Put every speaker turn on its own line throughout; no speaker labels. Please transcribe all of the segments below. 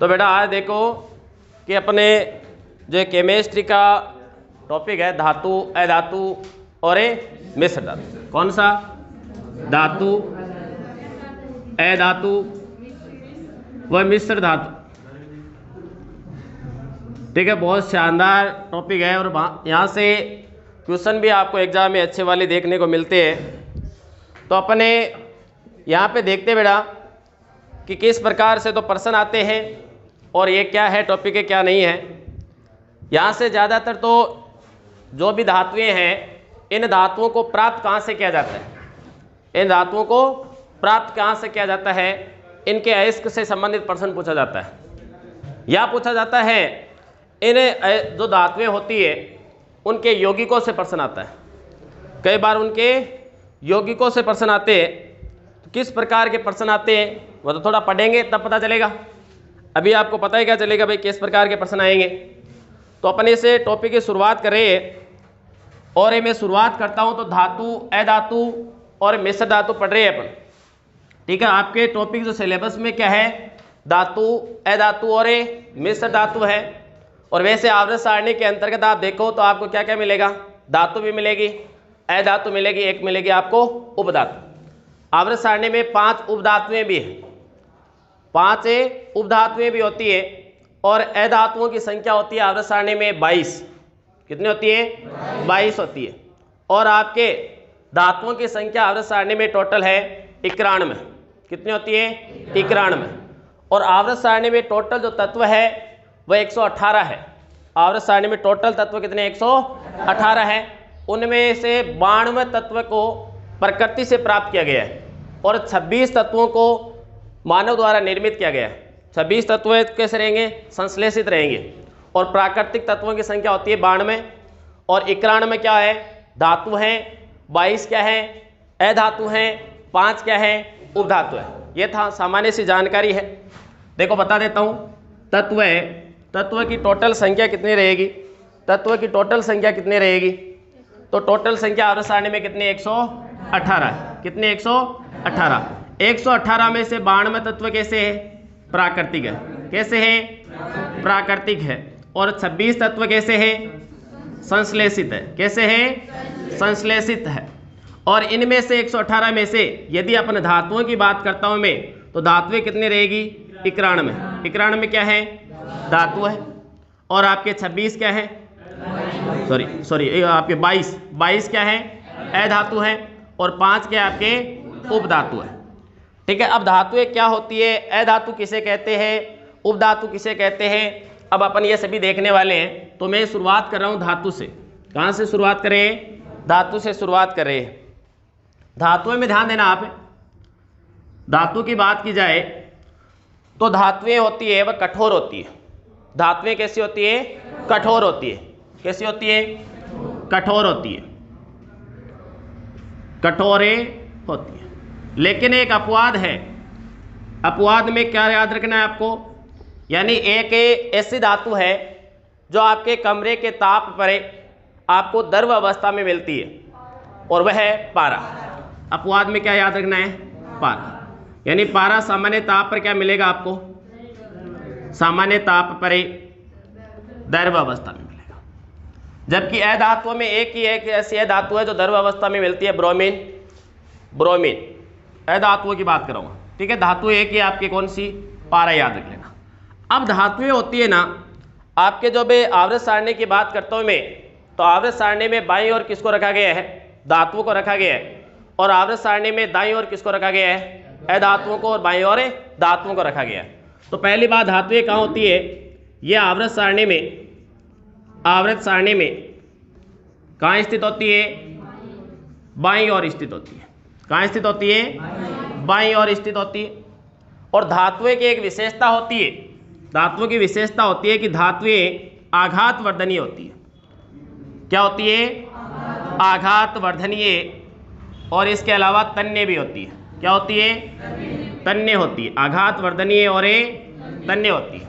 तो बेटा आज देखो कि अपने जो केमिस्ट्री का टॉपिक है धातु, अधातु और मिश्र धातु। कौन सा? धातु, अधातु व मिश्र धातु। ठीक है, बहुत शानदार टॉपिक है और यहाँ से क्वेश्चन भी आपको एग्जाम में अच्छे वाले देखने को मिलते हैं। तो अपने यहाँ पे देखते बेटा कि किस प्रकार से तो प्रश्न आते हैं और ये क्या है टॉपिक है क्या नहीं है। यहाँ से ज़्यादातर तो जो भी धातुएं हैं इन धातुओं को प्राप्त कहाँ से किया जाता है, इन धातुओं को प्राप्त कहाँ से किया जाता है, इनके अयस्क से संबंधित प्रश्न पूछा जाता है। या पूछा जाता है इन जो धातुएं होती है उनके यौगिकों से प्रश्न आता है। कई बार उनके यौगिकों से प्रश्न आते हैं। तो किस प्रकार के प्रश्न आते हैं वो तो थोड़ा पढ़ेंगे तब पता चलेगा। अभी आपको पता ही क्या चलेगा भाई किस प्रकार के प्रश्न आएंगे। तो अपने से टॉपिक की शुरुआत कर रहे हैं और ये मैं शुरुआत करता हूँ। तो धातु, अधातु और मिश्र धातु पढ़ रहे हैं अपन। ठीक है, आपके टॉपिक जो सिलेबस में क्या है, धातु, अधातु और मिश्र धातु है। और वैसे आवर्त सारणी के अंतर्गत आप देखो तो आपको क्या क्या मिलेगा, धातु भी मिलेगी, अधातु मिलेगी, एक मिलेगी आपको उपधातु। आवर्त सारणी में 5 उपधातुएं भी हैं, 5 उपधातुएं भी होती है और अधातुओं की संख्या होती है आवर्त सारणी में 22। कितनी होती है? 22 होती है। और आपके धातुओं की संख्या आवर्त सारणी में टोटल है 91। कितनी होती है? 91। और आवर्त सारणी में टोटल जो तत्व है वह 118 है। आवर्त सारणी में टोटल तत्व कितने? 118 है। उनमें से 92 तत्व को प्रकृति से प्राप्त किया गया है और 26 तत्वों को मानव द्वारा निर्मित किया गया है। 26 तत्व कैसे रहेंगे? संश्लेषित रहेंगे। और प्राकृतिक तत्वों की संख्या होती है 92 और 91 क्या है? धातु हैं, 22 क्या है? अधातु हैं, 5 क्या है? उपधातु है। ये था सामान्य सी जानकारी है। देखो बता देता हूँ, तत्व है, तत्व की टोटल संख्या कितनी रहेगी? तत्व की टोटल संख्या कितनी रहेगी? तो टोटल संख्या आवर्त सारणी में कितनी? 118 है। कितने? 118। 118 में से 92 तत्व कैसे है? प्राकृतिक है। कैसे है? प्राकृतिक है। और 26 तत्व कैसे है? संश्लेषित है। कैसे है? संश्लेषित है। और इनमें से 118 में से यदि अपन धातुओं की बात करता हूं मैं तो धातुएं कितनी रहेगी? 91। 91 क्या है? धातु है। और आपके 26 क्या है? सॉरी आपके 22 क्या है? अधातु है। और 5 क्या आपके? उपधातु है। ठीक है, अब धातुएं क्या होती है, अधातु किसे कहते हैं, उपधातु किसे कहते हैं, अब अपन ये सभी देखने वाले हैं। तो मैं शुरुआत कर रहा हूं धातु से। कहां से शुरुआत करें? धातु से शुरुआत कर रहे हैं। धातुओं में ध्यान देना आप। धातु की बात की जाए तो धातुएं होती है वह कठोर होती है। धातुएं कैसी होती है? कठोर होती है। कैसी होती है? कठोर होती है। कठोरे होती है। लेकिन एक अपवाद है। अपवाद में क्या याद रखना है आपको? यानी एक ऐसी धातु है जो आपके कमरे के ताप पर आपको द्रव अवस्था में मिलती है और वह है पारा। अपवाद में क्या याद रखना है? पारा। यानी पारा सामान्य ताप पर क्या मिलेगा आपको? सामान्य ताप पर द्रव अवस्था में मिलेगा। जबकि अधातुओं में एक ही एक ऐसी धातु है जो द्रव अवस्था में मिलती है, ब्रोमीन। ब्रोमीन अधातुओं की बात करूँगा। ठीक है, धातु एक ही आपकी कौन सी? पारा। याद रख लेना। अब धातुएं होती है ना आपके, जो भी आवर्त सारणी की बात करता हूँ मैं, तो आवर्त सारणी में बाईं ओर किसको रखा गया है? धातुओं को रखा गया है। और आवर्त सारणी में दाईं ओर किसको रखा गया है? अधातुओं को। और बाईं ओर धातुओं को रखा गया है। तो पहली बात, धातुएं कहाँ होती है? ये आवर्त सारणी में, आवर्त सारणी में कहाँ स्थित होती है? बाईं ओर स्थित होती है। कहाँ स्थित होती है? बाईं ओर स्थित होती है। और धातुएं की एक विशेषता होती है, धातुओं की विशेषता होती है कि धातुएं आघात वर्धनीय होती है। क्या होती है? आघात वर्धनीय। और इसके अलावा तन्य भी होती है। क्या होती है? तन्य होती है। आघात वर्धनीय और तन्य होती है।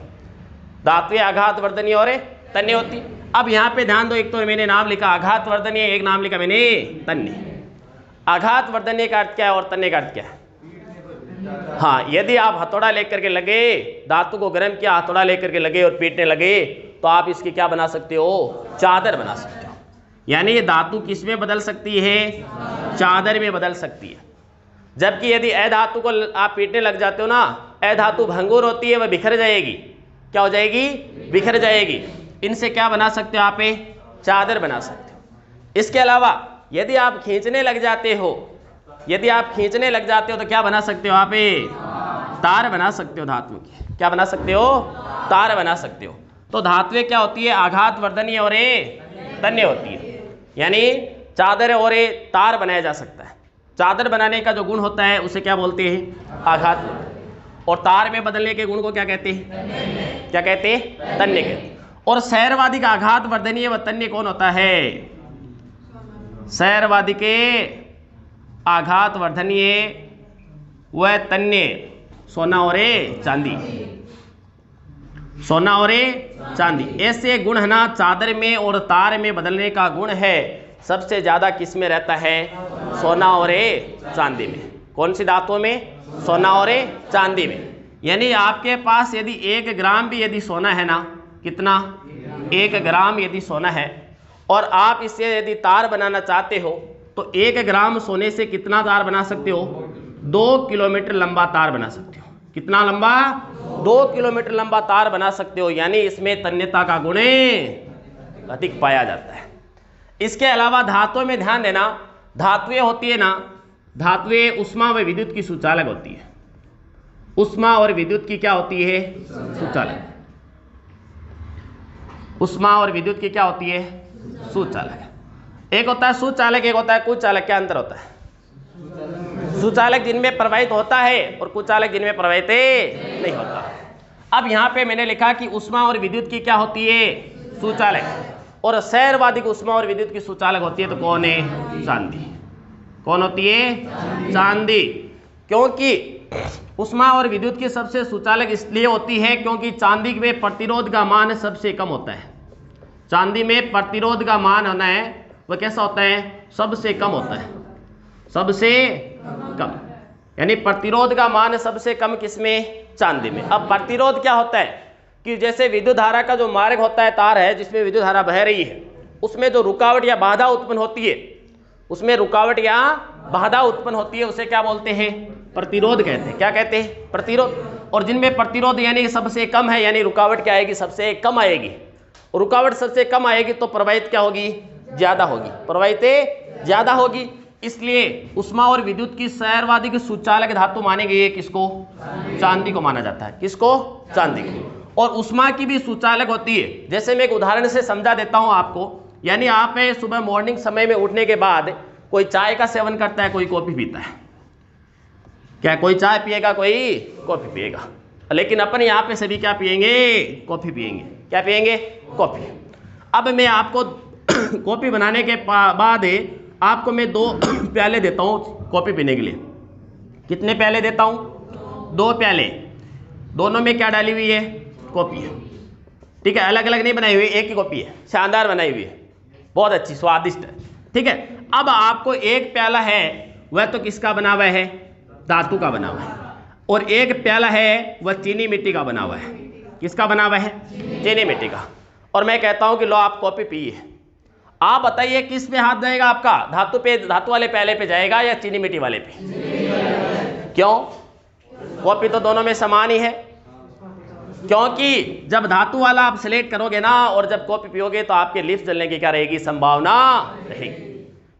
धातुएं आघात वर्धनीय और तन्य होती है। अब यहाँ पे ध्यान दो, एक तो मैंने नाम लिखा आघात वर्धनीय, एक नाम लिखा मैंने तन्य। आघात वर्धनीय का अर्थ क्या है और तन्य का अर्थ क्या है? हाँ, यदि आप हथौड़ा लेकर के लगे, धातु को गर्म किया, हथौड़ा लेकर के लगे और पीटने लगे, तो आप इसकी क्या बना सकते हो? चादर बना सकते हो। यानी ये धातु किस में बदल सकती है? चादर में बदल सकती है। जबकि यदि अधातु को आप पीटने लग जाते हो ना, अधातु भंगुर होती है, वह बिखर जाएगी। क्या हो जाएगी? बिखर जाएगी। इनसे क्या बना सकते हो आप? चादर बना सकते हो। इसके अलावा यदि आप खींचने लग जाते हो, यदि आप खींचने लग जाते हो तो क्या बना सकते हो आप? तार बना सकते हो धातु की। क्या बना सकते हो? तार बना सकते हो। तो धातुएं क्या होती है? आघात वर्धनीय और तन्य होती है। यानी चादर और तार बनाया जा सकता है। चादर बनाने का जो गुण होता है उसे क्या बोलते हैं? आघात। और तार में बदलने के गुण को क्या कहते हैं? क्या कहते हैं? तन्य कहते हैं। और सैरवादी का आघात वर्धनीय व तन्य कौन होता है? सैरवादी के आघात वर्धनीय व तन्य सोना और चांदी। सोना और चांदी, ऐसे गुण है ना चादर में और तार में बदलने का गुण है, सबसे ज्यादा किस में रहता है? सोना और चांदी में। कौन सी धातुओं में? सोना और चांदी में। यानी आपके पास यदि 1 ग्राम भी यदि सोना है ना, कितना? 1 ग्राम यदि सोना है, और आप इससे यदि तार बनाना चाहते हो, तो 1 ग्राम सोने से कितना तार बना सकते हो? 2 किलोमीटर लंबा तार बना सकते हो। कितना लंबा? 2 किलोमीटर लंबा तार बना सकते हो। यानी इसमें तन्यता का गुण अधिक पाया जाता है। इसके अलावा धातुओं में ध्यान देना, धातुएं होती है ना, धातुएं उष्मा व विद्युत की सुचालक होती है। उष्मा और विद्युत की क्या होती है? सुचालक। उष्मा और विद्युत की क्या होती है? सुचालक। एक होता है सुचालक, एक होता है कुचालक। क्या अंतर होता है? सुचालक जिनमें प्रवाहित होता है और कुचालक जिनमें प्रवाहित नहीं होता। अब यहाँ पे मैंने लिखा कि उष्मा और विद्युत की क्या होती है? सुचालक। और सैरवादी की उष्मा और विद्युत की सुचालक होती है, तो कौन है? चांदी। कौन होती है? चांदी। क्योंकि उष्मा और विद्युत की सबसे सुचालक इसलिए होती है क्योंकि चांदी में प्रतिरोध का मान सबसे कम होता है। चांदी में प्रतिरोध का मान होना है वह कैसा होता है? सबसे कम होता है। सबसे कम, यानी प्रतिरोध का मान सबसे कम किसमें? चांदी में। अब प्रतिरोध क्या होता है कि जैसे विद्युत धारा का जो मार्ग होता है, तार है जिसमें विद्युत धारा बह रही है, उसमें जो रुकावट या बाधा उत्पन्न होती है, उसमें रुकावट या बाधा उत्पन्न होती है, उसे क्या बोलते हैं? प्रतिरोध कहते हैं। क्या कहते हैं? प्रतिरोध। और जिनमें प्रतिरोध यानी सबसे कम है, यानी रुकावट क्या आएगी? सबसे कम आएगी। रुकावट सबसे कम आएगी तो प्रवाहित क्या होगी? ज्यादा होगी। प्रवाहित ज्यादा होगी। इसलिए उष्मा और विद्युत की सैरवादी की सुचालक धातु माने गई है किसको? चांदी को माना जाता है। किसको? चांदी को। और उष्मा की भी सुचालक होती है। जैसे मैं एक उदाहरण से समझा देता हूं आपको। यानी आप सुबह मॉर्निंग समय में उठने के बाद कोई चाय का सेवन करता है, कोई कॉफी पीता है। क्या कोई चाय पिएगा, कोई कॉफी पिएगा। लेकिन अपन यहाँ पे सभी क्या पिएंगे? कॉफी पिएंगे। क्या पिएंगे? कॉफी। अब मैं आपको कॉफी बनाने के बाद आपको मैं 2 प्याले देता हूँ कॉफी पीने के लिए। कितने प्याले देता हूँ? 2 प्याले। दोनों में क्या डाली हुई है? कॉफी है। ठीक है, अलग अलग नहीं बनाई हुई, एक ही कॉफी है, शानदार बनाई हुई है, बहुत अच्छी, स्वादिष्ट है। ठीक है, अब आपको 1 प्याला है वह तो किसका बना हुआ है? धातु का बना हुआ है। और 1 प्याला है वह चीनी मिट्टी का बना हुआ है। किसका बना हुआ है? चीनी मिट्टी का। और मैं कहता हूं कि लो आप कॉफी पिए। आप बताइए किस पे हाथ जाएगा आपका? धातु पे, धातु वाले प्याले पे जाएगा या चीनी मिट्टी वाले पे? क्यों? कॉफी तो दोनों में समान ही है। क्योंकि जब धातु वाला आप सिलेक्ट करोगे ना और जब कॉफी पियोगे तो आपके लिप्स जलने की क्या रहेगी? संभावना रहेगी।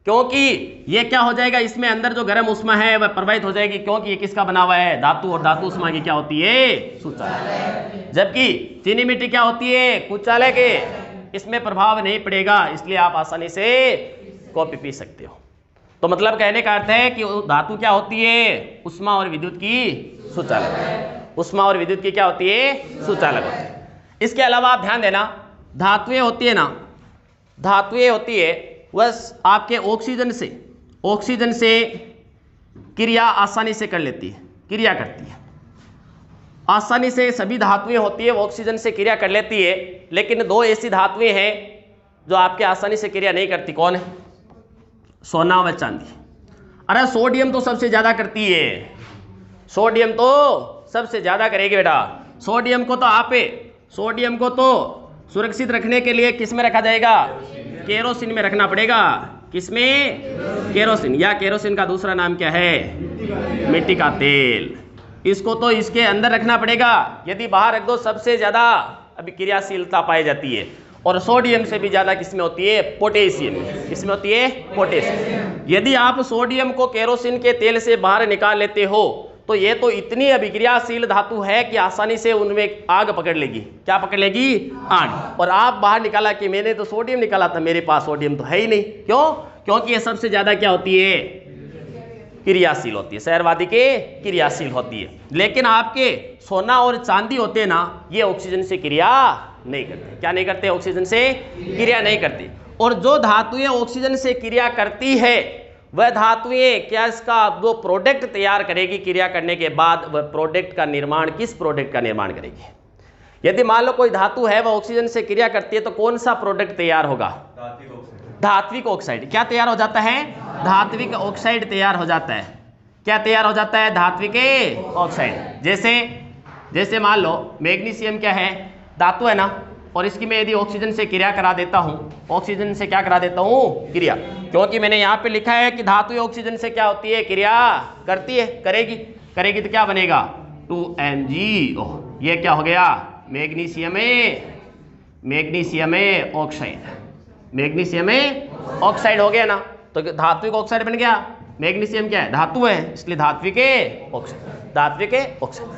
क्योंकि ये क्या हो जाएगा? इसमें अंदर जो गर्म उष्मा है वह प्रवाहित हो जाएगी। क्योंकि ये किसका बना हुआ है? धातु। और धातु उष्मा की क्या होती है? सुचालक। जबकि चीनी मिट्टी क्या होती है? कुचालक है। इसमें प्रभाव नहीं पड़ेगा, इसलिए आप आसानी से कॉफी पी सकते हो। तो मतलब कहने का अर्थ है कि धातु क्या होती है? उष्मा और विद्युत की सुचालक। उष्मा और विद्युत की क्या होती है? सुचालक होती है। इसके अलावा आप ध्यान देना, धातुएं होती है ना, धातुएं होती है वह आपके ऑक्सीजन से क्रिया आसानी से कर लेती है, क्रिया करती है आसानी से। सभी धातुएं होती है वो ऑक्सीजन से क्रिया कर लेती है, लेकिन 2 ऐसी धातुएं हैं जो आपके आसानी से क्रिया नहीं करती। कौन है? सोना व चांदी। अरे सोडियम तो सबसे ज्यादा करती है। सोडियम तो सबसे ज्यादा करेगी बेटा। सोडियम को तो सुरक्षित रखने के लिए किस में रखा जाएगा? केरोसिन में रखना पड़ेगा। किसमें? केरोसिन, या केरोसिन का दूसरा नाम क्या है? मिट्टी का तेल। इसको तो इसके अंदर रखना पड़ेगा। यदि बाहर रख दो सबसे ज्यादा अभिक्रियाशीलता पाई जाती है, और सोडियम से भी ज्यादा किसमें होती है? पोटेशियम। किसमें होती है? पोटेशियम। यदि आप सोडियम को केरोसिन के तेल से बाहर निकाल लेते हो तो ये तो इतनी अभिक्रियाशील धातु है कि आसानी से उनमें आग पकड़ लेगी। क्या पकड़ लेगी? आग। और आप बाहर निकाला कि मैंने तो सोडियम निकाला था, मेरे पास सोडियम तो है ही नहीं। क्यों? क्योंकि ये सबसे ज्यादा क्या होती है? क्रियाशील होती है, सहरवादी के क्रियाशील होती है। लेकिन आपके सोना और चांदी होते हैं ना, ये ऑक्सीजन से क्रिया नहीं करते। क्या नहीं करते? ऑक्सीजन से क्रिया नहीं करती। और जो धातुएं ऑक्सीजन से क्रिया करती है वह धातुएं क्या इसका वो प्रोडक्ट तैयार करेगी। क्रिया करने के बाद वह प्रोडक्ट का निर्माण, किस प्रोडक्ट का निर्माण करेगी? यदि मान लो कोई धातु है वह ऑक्सीजन से क्रिया करती है तो कौन सा प्रोडक्ट तैयार होगा? धात्विक ऑक्साइड। क्या तैयार हो जाता है? धात्विक ऑक्साइड तैयार हो जाता है। क्या तैयार हो जाता है? धात्विक ऑक्साइड। जैसे मान लो मैग्नीशियम क्या है? धातु है ना, और इसकी मैं यदि ऑक्सीजन से क्रिया करा देता हूं, ऑक्सीजन से क्या करा देता हूं? क्रिया। क्योंकि मैंने यहां पे लिखा है कि धातु ऑक्सीजन से क्या होती है? क्रिया करती है, करेगी तो क्या बनेगा? 2MgO। ये क्या हो गया? Magnesium oxide. मैग्नीशियम ऑक्साइड हो गया ना, तो धात्विक ऑक्साइड बन गया। मैग्नीशियम क्या है? धातु है, इसलिए धात्विक ऑक्साइड।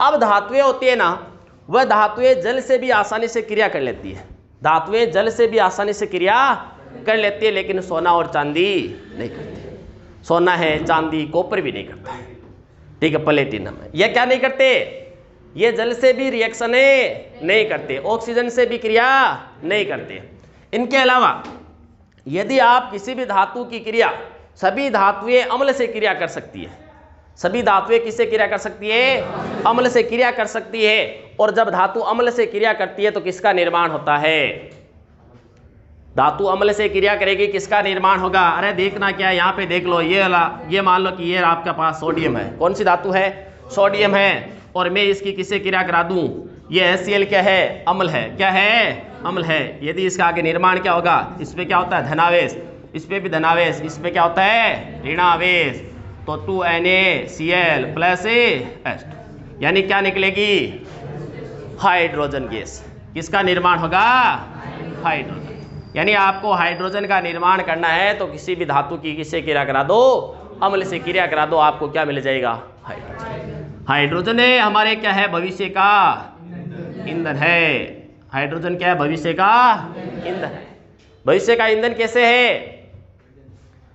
अब धातुएं होती है ना, वह धातुएं जल से भी आसानी से क्रिया कर लेती है। धातुएं जल से भी आसानी से क्रिया कर लेती है, लेकिन सोना और चांदी नहीं करती। सोना है, चांदी, कॉपर भी नहीं करता है। ठीक है, प्लेटिनम है, ये क्या नहीं करते? ये जल से भी रिएक्शन नहीं करते, ऑक्सीजन से भी क्रिया नहीं करते। इनके अलावा यदि आप किसी भी धातु की क्रिया, सभी धातुएं अम्ल से क्रिया कर सकती है। सभी धातुएं किससे क्रिया कर सकती है? अम्ल से क्रिया कर सकती है। और जब धातु अम्ल से क्रिया करती है तो किसका निर्माण होता है? धातु अम्ल से क्रिया करेगी, किसका निर्माण होगा? अरे देखना क्या है, यहाँ पे देख लो, ये मान लो कि ये आपके पास सोडियम है। कौन सी धातु है? सोडियम है। और मैं इसकी किससे क्रिया करा दूं? ये HCl क्या है? अम्ल है। क्या है? अम्ल है। यदि इसका आगे निर्माण क्या होगा? इस पे क्या होता है? धनावेश। इस पे भी धनावेश। इस पे क्या होता है? ऋणावेश। तो 2NaCl प्लस H, यानी क्या निकलेगी? Hydrogen gas. किसका निर्माण होगा? हाइड्रोजन। यानी आपको हाइड्रोजन का निर्माण करना है तो किसी भी धातु की किससे क्रिया करा दो? अम्ल से क्रिया करा दो, आपको क्या मिल जाएगा? हाइड्रोजन। हाइड्रोजन है हमारे क्या है? भविष्य का ईंधन है। हाइड्रोजन क्या है? भविष्य का ईंधन है। भविष्य का ईंधन कैसे है?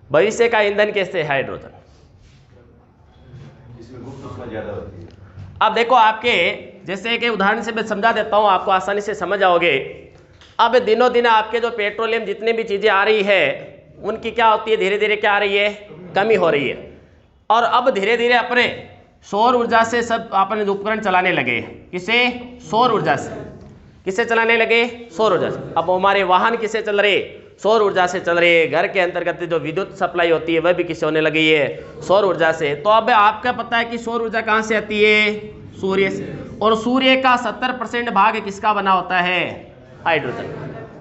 भविष्य का ईंधन कैसे है हाइड्रोजन? अब देखो, आपके जैसे कि उदाहरण से मैं समझा देता हूं, आपको आसानी से समझ आओगे। अब दिनों दिन आपके जो पेट्रोलियम जितने भी चीजें आ रही है उनकी क्या होती है? धीरे धीरे क्या आ रही है? कमी हो रही है। और अब धीरे धीरे अपने सौर ऊर्जा से सब अपने उपकरण चलाने लगे। किसे? सौर ऊर्जा से। किससे चलाने लगे? सौर ऊर्जा से। अब हमारे वाहन किससे चल रहे? सौर ऊर्जा से चल रहे। घर के अंतर्गत जो विद्युत सप्लाई होती है वह भी किससे होने लगी है? सौर ऊर्जा से। तो अब आपका पता है कि सौर ऊर्जा कहाँ से आती है? सूर्य से। और सूर्य का 70% भाग किसका बना होता है? हाइड्रोजन।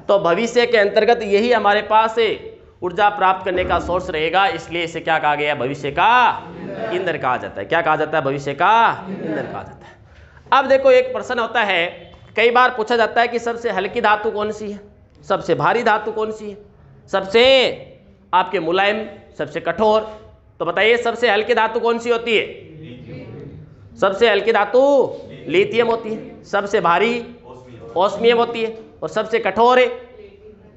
तो भविष्य के अंतर्गत यही हमारे पास ऊर्जा प्राप्त करने का सोर्स रहेगा, इसलिए इसे क्या कहा गया? भविष्य का ईंधन कहा जाता है। क्या कहा जाता है? भविष्य का ईंधन कहा जाता है। अब देखो, एक प्रश्न होता है, कई बार पूछा जाता है कि सबसे हल्की धातु कौन सी है? सबसे भारी धातु कौन सी है? सबसे आपके मुलायम, सबसे कठोर। तो बताइए सबसे हल्की धातु कौन सी होती है? सबसे हल्की धातु लिथियम होती है। सबसे भारी ओस्मियम होती है। और सबसे कठोर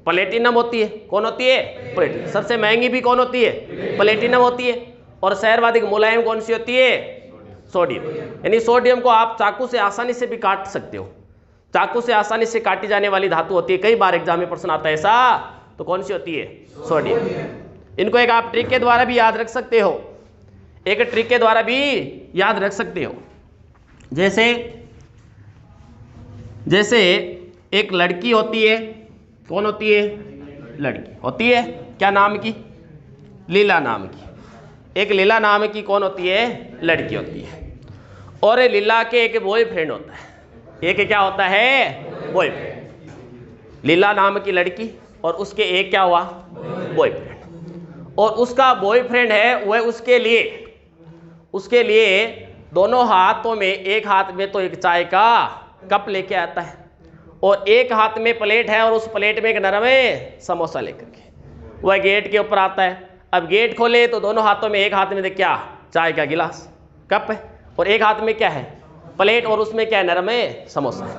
प्लेटिनम होती है। कौन होती है? प्लेटिनम। सबसे महंगी भी कौन होती है? प्लेटिनम होती है। और सर्वाधिक मुलायम कौन सी होती है? सोडियम। यानी सोडियम को आप चाकू से आसानी से भी काट सकते हो। चाकू से आसानी से काटी जाने वाली धातु होती है। कई बार एग्जाम में प्रश्न आता है ऐसा, तो कौन सी होती है? सोडियम। इनको एक आप ट्रिक के द्वारा भी याद रख सकते हो। एक ट्रिक के द्वारा भी याद रख सकते हो। जैसे एक लड़की होती है। कौन होती है? लड़की होती है। क्या नाम की? लीला नाम की। एक लीला नाम की कौन होती है? लड़की होती है। और लीला के एक बॉयफ्रेंड होता है। एक क्या होता है? बॉयफ्रेंड। लीला नाम की लड़की और उसके एक क्या हुआ? बॉयफ्रेंड। और उसका बॉयफ्रेंड है वह उसके लिए दोनों हाथों में, एक हाथ में तो एक चाय का कप लेके आता है और एक हाथ में प्लेट है और उस प्लेट में एक नरम समोसा लेकर के वह गेट के ऊपर आता है। अब गेट खोले तो दोनों हाथों में, एक हाथ में क्या? चाय का गिलास, कप है, और एक हाथ में क्या है? प्लेट, और उसमें क्या है? नरम समोसा है।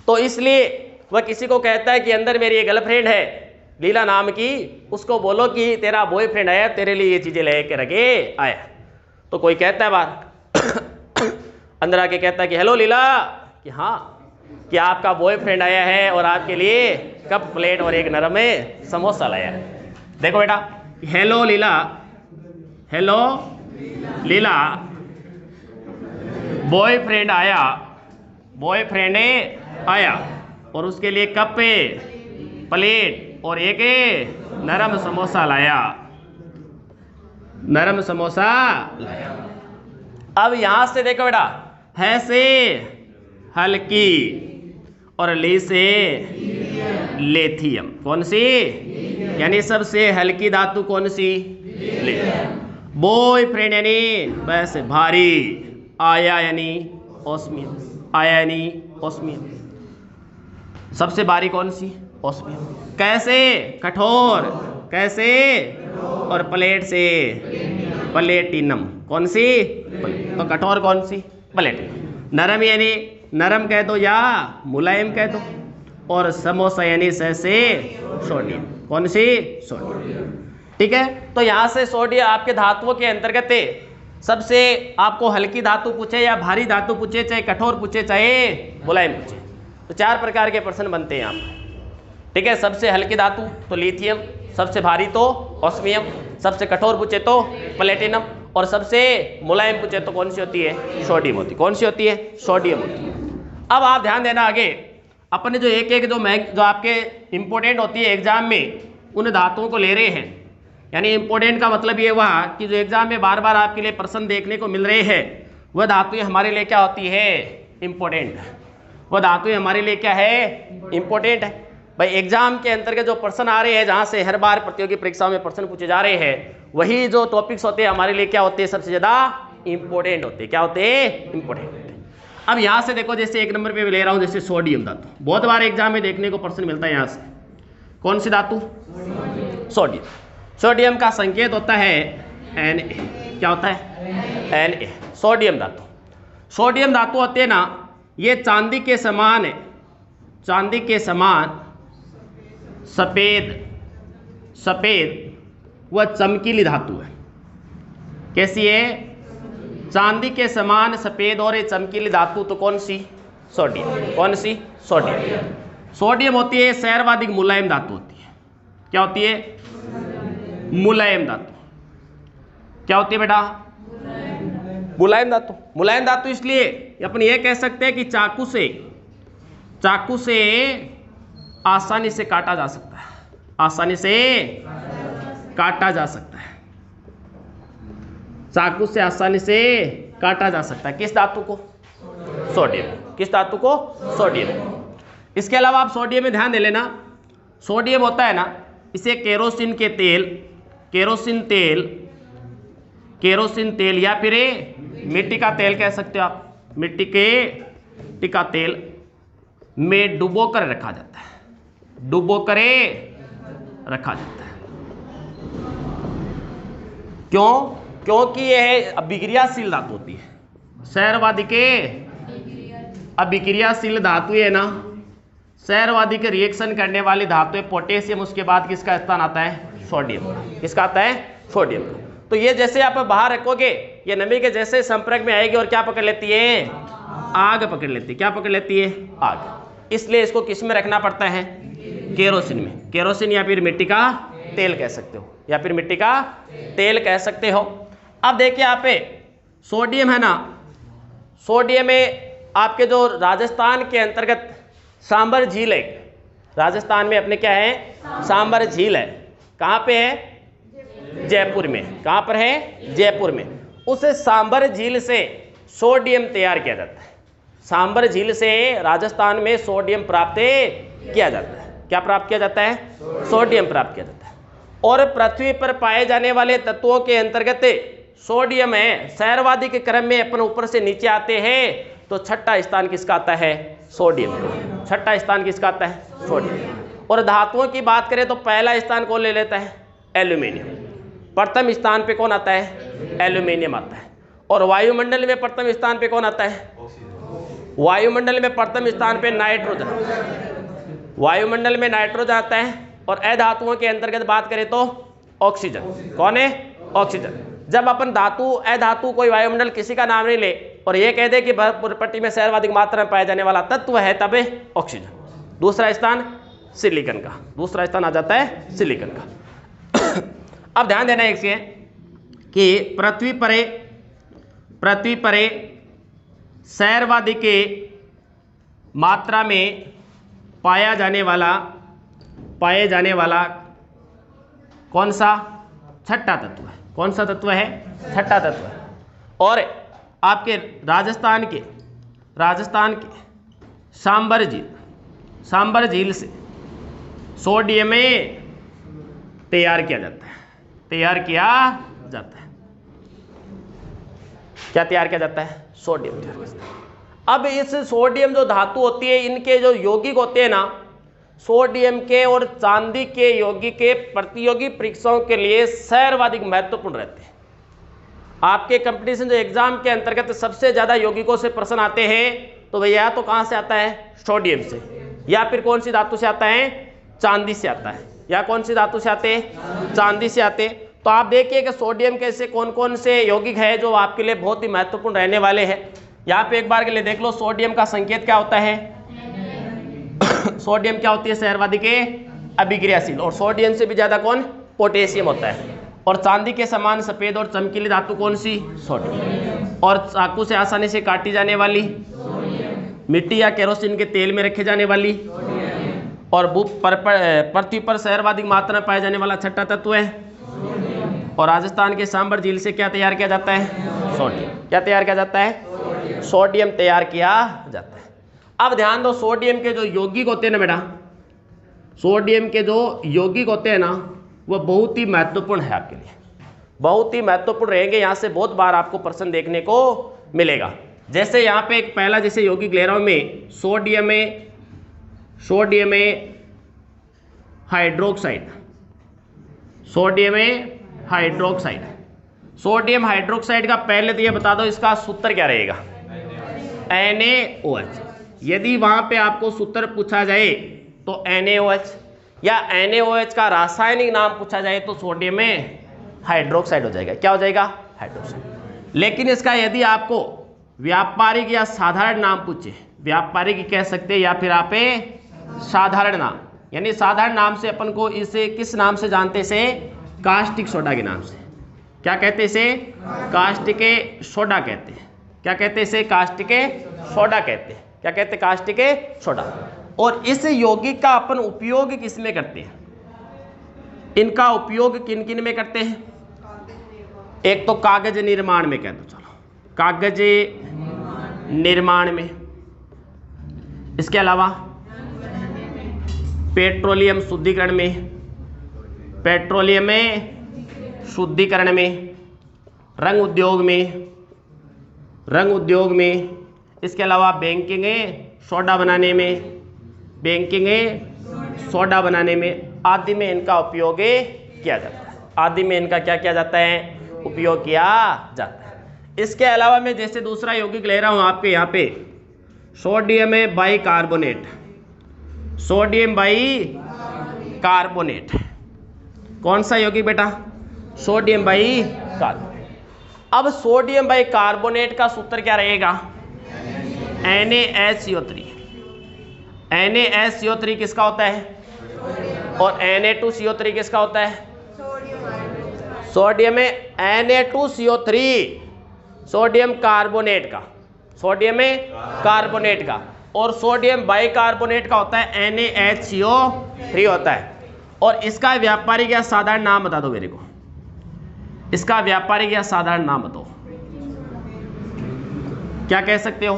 तो इसलिए वह किसी को कहता है कि अंदर मेरी एक गर्लफ्रेंड है लीला नाम की, उसको बोलो कि तेरा बॉयफ्रेंड आया, तेरे लिए ये चीजें लेके रखे आया। तो कोई कहता है बाहर अंदर आके कहता है कि हेलो लीला, कि हाँ, कि आपका बॉयफ्रेंड आया है और आपके लिए कप, प्लेट और एक नरम समोसा लाया है। देखो बेटा, हेलो लीला, हेलो लीला, बॉयफ्रेंड आया और उसके लिए कप, प्लेट और एक नरम समोसा लाया। नरम समोसा लाया। अब यहां से देखो बेटा, है से हल्की और ली से लेथियम। कौन सी? यानी सबसे हल्की धातु कौन सी? लेथियम। बॉयफ्रेंड यानी वैसे भारी, आया यानी ऑस्मियम, आया यानी ऑस्मियम। सबसे भारी कौन सी? ऑस्मियम। कैसे? कठोर। कैसे? और प्लेट से प्लेटिनम। कौन सी? तो कठोर कौन सी? प्लेटिनम। नरम यानी नरम कह दो या मुलायम कह दो, और समोसा यानी से सोडियम। कौन सी? सोडियम। ठीक है, तो यहां से सोडियम आपके धातुओं के अंतर्गत है। सबसे आपको हल्की धातु पूछे या भारी धातु पूछे, चाहे कठोर पूछे चाहे मुलायम पूछे, तो 4 प्रकार के प्रश्न बनते हैं यहाँ पर। ठीक है, सबसे हल्की धातु तो लिथियम, सबसे भारी तो ऑस्मियम, सबसे कठोर पूछे तो प्लेटिनम, और सबसे मुलायम पूछे तो कौन सी होती है? सोडियम होती है। कौन सी होती है? सोडियम होती है। अब आप ध्यान देना, आगे अपने जो एक जो आपके इंपॉर्टेंट होती है एग्जाम में, उन धातुओं को ले रहे हैं। यानी इंपॉर्टेंट का मतलब ये हुआ कि जो एग्जाम में बार बार आपके लिए प्रश्न देखने को मिल रहे हैं, वह धातुएं हमारे लिए क्या होती है? इंपॉर्टेंट। वह धातुएं हमारे लिए क्या है? इंपॉर्टेंट है। भाई एग्जाम के अंतर्गत जो प्रश्न आ रहे हैं, जहां से हर बार प्रतियोगी परीक्षाओं में प्रश्न पूछे जा रहे हैं, वही जो टॉपिक्स होते हैं हमारे लिए क्या होते हैं? सबसे ज्यादा इंपॉर्टेंट होते हैं। क्या होते हैं? इंपॉर्टेंट। अब यहां से देखो, जैसे 1 नंबर पे ले रहा हूं, जैसे सोडियम धातु, बहुत बार एग्जाम में देखने को प्रश्न मिलता है। यहां से कौन सी धातु? सोडियम। सोडियम का संकेत होता है Na। क्या होता है? Na। सोडियम धातु। सोडियम धातु होते हैं ना, ये चांदी के समान है, चांदी के समान सफेद वह चमकीली धातु है। कैसी है? चांदी के समान सफेद और ये चमकीली धातु तो कौन सी? सोडियम। कौन सी? सोडियम। सोडियम होती है सैरवादिक मुलायम धातु होती है। क्या होती है? मुलायम धातु। क्या होती है बेटा? मुलायम धातु। मुलायम धातु इसलिए अपन ये कह सकते हैं कि चाकू से आसानी से काटा जा सकता है, आसानी से काटा जा सकता है, चाकू से आसानी से काटा जा सकता है। किस धातु को? सोडियम। किस धातु को? सोडियम। इसके अलावा आप सोडियम में ध्यान दे लेना, सोडियम होता है ना, इसे केरोसिन तेल या फिर मिट्टी का तेल कह सकते हो आप, मिट्टी का तेल में डुबो कर रखा जाता है, डुबो करे रखा जाता है। क्यों? क्योंकि यह अभिक्रियाशील धातु होती है। सैरवादी के अभिक्रियाशील धातु है ना, सैरवादी के रिएक्शन करने वाली धातु है पोटेशियम, उसके बाद किसका स्थान आता है? सोडियम। किसका आता है? सोडियम। तो ये जैसे आप बाहर रखोगे, ये नमी के जैसे संपर्क में आएगी और क्या पकड़ लेती है? आग पकड़ लेती है। क्या पकड़ लेती है? आग। इसलिए इसको किस में रखना पड़ता है? केरोसिन में। केरोसिन या फिर मिट्टी का तेल कह सकते हो, या फिर मिट्टी का तेल कह सकते हो। अब देखिए यहाँ पे सोडियम है ना, सोडियम में आपके जो राजस्थान के अंतर्गत सांबर झील है, राजस्थान में अपने क्या है? सांबर झील है। कहाँ पे है? जयपुर में। कहाँ पर है? जयपुर में। उस सांबर झील से सोडियम तैयार किया जाता है। सांबर झील से राजस्थान में सोडियम प्राप्त किया जाता है। क्या प्राप्त किया जाता है? सोडियम प्राप्त किया जाता है। और पृथ्वी पर पाए जाने वाले तत्वों के अंतर्गत सोडियम है। सहरवादी के क्रम में अपन ऊपर से नीचे आते हैं तो छठा स्थान किसका आता है? सोडियम। छठा स्थान किसका आता है? सोडियम। और धातुओं की बात करें तो पहला स्थान कौन ले लेता है? एल्यूमिनियम। प्रथम स्थान पे कौन आता है? एल्यूमिनियम आता है। और वायुमंडल में प्रथम स्थान पे कौन आता है? वायुमंडल में प्रथम स्थान पे नाइट्रोजन। वायुमंडल में नाइट्रोजन आता है। और अधातुओं के अंतर्गत बात करें तो ऑक्सीजन। कौन है? ऑक्सीजन। जब अपन धातु अधातु कोई वायुमंडल किसी का नाम नहीं ले और ये कह दे कि भरपूर में सर्वाधिक मात्रा में पाया जाने वाला तत्व है तब ऑक्सीजन। दूसरा स्थान सिलिकॉन का। दूसरा स्थान आ जाता है सिलिकॉन का। अब ध्यान देना एक चीज कि पृथ्वी पर सहरवादी के मात्रा में पाया जाने वाला कौन सा? छठा तत्व है। कौन सा तत्व है? छठा तत्व है। और आपके राजस्थान के सांबर झील से सोडियम तैयार किया जाता है। क्या तैयार किया जाता है? सोडियम तैयार किया जाता है। अब इस सोडियम जो धातु होती है इनके जो यौगिक होते हैं ना, सोडियम के और चांदी के यौगिक के प्रतियोगी परीक्षाओं के लिए सर्वाधिक महत्वपूर्ण रहते हैं। आपके कंपटीशन जो एग्जाम के अंतर्गत सबसे ज्यादा यौगिकों से प्रश्न आते हैं तो भैया या तो कहां से आता है? सोडियम से, या फिर कौन सी धातु से आता है? चांदी से आता है। या कौन सी धातु से आते हैं? चांदी से आते। तो आप देखिए कि सोडियम के से कौन कौन से यौगिक है जो आपके लिए बहुत ही महत्वपूर्ण रहने वाले हैं। यहाँ पे एक बार के लिए देख लो, सोडियम का संकेत क्या होता है? सोडियम क्या होती है? सहरवादी के अभिक्रियाशील। और सोडियम से भी ज्यादा कौन? पोटेशियम होता है। और चांदी के समान सफेद और चमकीली धातु कौन सी? सोडियम। और चाकू से आसानी से काटी जाने वाली? मिट्टी या केरोसिन के तेल में रखे जाने वाली? और पृथ्वी पर सर्वाधिक मात्रा में पाया जाने वाला छठा तत्व है। और राजस्थान के सांबर झील से क्या तैयार किया जाता है? सोडियम। क्या तैयार किया जाता है? सोडियम तैयार किया जाता है। अब ध्यान दो, सोडियम के जो यौगिक होते हैं ना बेटा, सोडियम के जो यौगिक होते हैं ना वो बहुत ही महत्वपूर्ण है आपके लिए, बहुत ही महत्वपूर्ण रहेंगे। यहाँ से बहुत बार आपको प्रश्न देखने को मिलेगा। जैसे यहाँ पे एक पहला जैसे यौगिक ले रहा हूं मैं, सोडियम हाइड्रोक्साइड। सोडियम हाइड्रोक्साइड का पहले तो ये बता दो इसका सूत्र क्या रहेगा? NaOH। यदि वहां पे आपको सूत्र पूछा जाए तो NaOH, या NaOH का रासायनिक नाम पूछा जाए तो सोडियम हाइड्रोक्साइड हो जाएगा। क्या हो जाएगा? हाइड्रोक्साइड। लेकिन इसका यदि आपको व्यापारिक या साधारण नाम पूछे, व्यापारिक कह सकते हैं या फिर आप साधारण नाम, यानी साधारण नाम से अपन को इसे किस नाम से जानते से? कास्टिक सोडा के नाम से। क्या कहते हैं इसे? कास्टिक सोडा कहते हैं। क्या कहते हैं इसे? कास्टिक सोडा कहते हैं। क्या कहते हैं? Caustic soda. और इस यौगिक का अपन उपयोग किस में करते हैं? इनका उपयोग किन किन में करते हैं? एक तो कागज निर्माण में कह दो, चलो कागज निर्माण में। इसके अलावा पेट्रोलियम शुद्धिकरण में, रंग उद्योग में, इसके अलावा बेकिंग सोडा बनाने में आदि में इनका उपयोग किया जाता है। आदि में इनका क्या किया जाता है? उपयोग किया जाता है। इसके अलावा मैं जैसे दूसरा यौगिक ले रहा हूं आपके यहाँ पे, सोडियम बाइकार्बोनेट। कौन सा यौगिक बेटा? Sodium bicarbonate. अब सोडियम बाइकार्बोनेट का सूत्र क्या रहेगा? NaHCO3। NaHCO3 किसका होता है? और Na2CO3 किसका होता है? सोडियम में Na2CO3 सोडियम कार्बोनेट का, और सोडियम बाइकार्बोनेट का होता है NaHCO3 होता है। और इसका व्यापारिक या साधारण नाम बता दो मेरे को, इसका व्यापारिक या साधारण नाम बताओ। क्या कह सकते हो?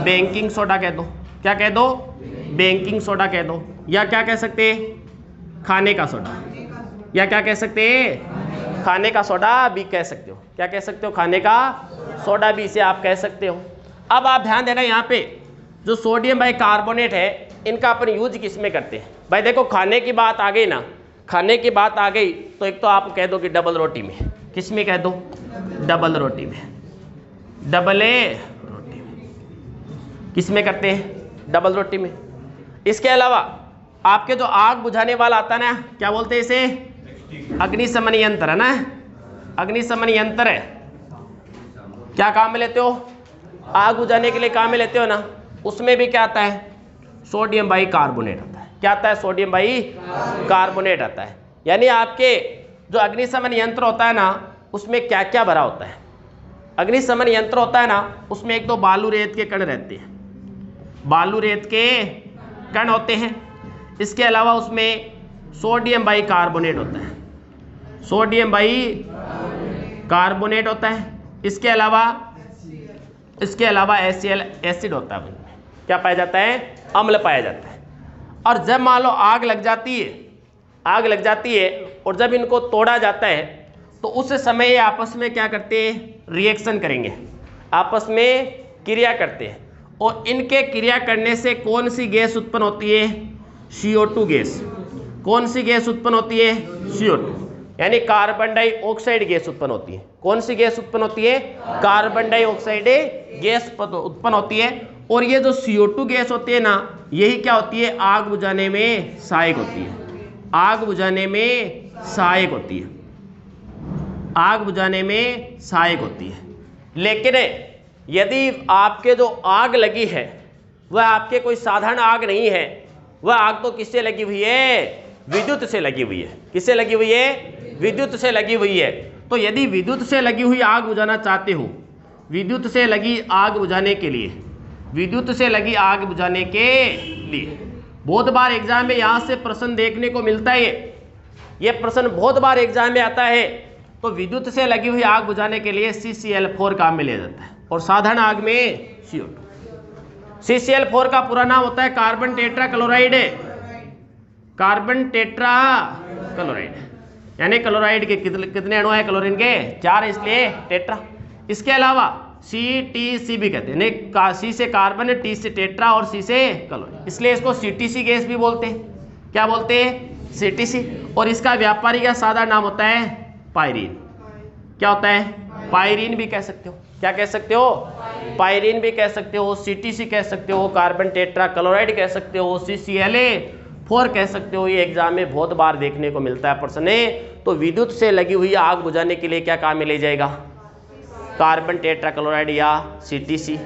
बेकिंग सोडा कह दो। क्या कह दो? बेकिंग सोडा कह दो। या क्या कह सकते हैं? खाने का सोडा। या क्या कह सकते हैं? खाने का सोडा भी कह सकते हो। क्या कह सकते हो? खाने का सोडा भी इसे आप कह सकते हो। अब आप ध्यान देना, यहाँ पे जो सोडियम बाइकार्बोनेट है इनका अपन यूज किस में करते हैं? भाई देखो, खाने की बात आ गई ना, खाने की बात आ गई तो एक तो आप कह दो कि डबल रोटी में। किस में कह दो? डबल रोटी में। डबल रोटी में किस में करते हैं? डबल रोटी में। इसके अलावा आपके जो आग बुझाने वाला आता है ना, क्या बोलते हैं इसे? अग्निशमन यंत्र है ना। अग्निशमन यंत्र है, क्या काम में लेते हो? आग बुझाने के लिए काम में लेते हो ना। उसमें भी क्या आता है? सोडियम बाइकार्बोनेट आता है। क्या आता है? सोडियम बाइकार्बोनेट आता है। यानी आपके जो अग्निशमन यंत्र होता है ना, उसमें क्या क्या भरा होता है? अग्निशमन यंत्र होता है ना, उसमें एक तो बालू रेत के कण रहते हैं, बालू रेत के कण होते हैं। इसके अलावा उसमें सोडियम बाइकार्बोनेट होता है, सोडियम बाइकार्बोनेट होता है। इसके अलावा HCl एसिड होता है। उसमें क्या पाया जाता है? अम्ल पाया जाता है। और जब मान लो आग लग जाती है और जब इनको तोड़ा जाता है तो उस समय ये आपस में क्या करते हैं? रिएक्शन करेंगे, आपस में क्रिया करते हैं। और इनके क्रिया करने से कौन सी गैस उत्पन्न होती है? CO2 gas. कौन सी गैस उत्पन्न होती है? CO2, यानी कार्बन डाइऑक्साइड गैस उत्पन्न होती है। कौन सी गैस उत्पन्न होती है? कार्बन डाइऑक्साइड गैस उत्पन्न होती है। और ये जो CO2 गैस होती है ना, यही क्या होती है? आग बुझाने में सहायक होती है। आग बुझाने में सहायक होती है। आग बुझाने में सहायक होती है। लेकिन यदि आपके जो आग लगी है वह आपके कोई साधारण आग नहीं है, वह आग तो किससे लगी हुई है? विद्युत से लगी हुई है। किससे लगी हुई है? विद्युत से लगी हुई है। तो यदि विद्युत से लगी हुई आग बुझाना चाहते हो, विद्युत से लगी आग बुझाने के लिए, विद्युत से लगी आग बुझाने के लिए बहुत बार एग्जाम में यहाँ से प्रश्न देखने को मिलता है। ये प्रश्न बहुत बार एग्जाम में आता है। तो विद्युत से लगी हुई आग बुझाने के लिए CCl4 काम में लिया जाता है और साधारण आग में CO2। CCl4 का पूरा नाम होता है carbon tetra chloride. Carbon tetra chloride, यानी क्लोराइड के कितने अणु हैं? क्लोरीन के 4, इसलिए टेट्रा। इसके अलावा CTC भी कहते हैं, C से कार्बन, T से टेट्रा और C से क्लोरीन, इसलिए इसको CTC गैस भी बोलते हैं। क्या बोलते हैं? CTC। और इसका व्यापारिक या सादा नाम होता है पायरीन। क्या होता है? पायरीन भी कह सकते हो। क्या कह सकते हो? पायरीन भी कह सकते हो, CTC कह सकते हो, कार्बन टेट्रा क्लोराइड कह सकते हो, CCl4 कह सकते हो। ये एग्जाम में बहुत बार देखने को मिलता है प्रश्न। तो विद्युत से लगी हुई आग बुझाने के लिए क्या काम में ले जाएगा? कार्बन टेट्रा क्लोराइड या CTC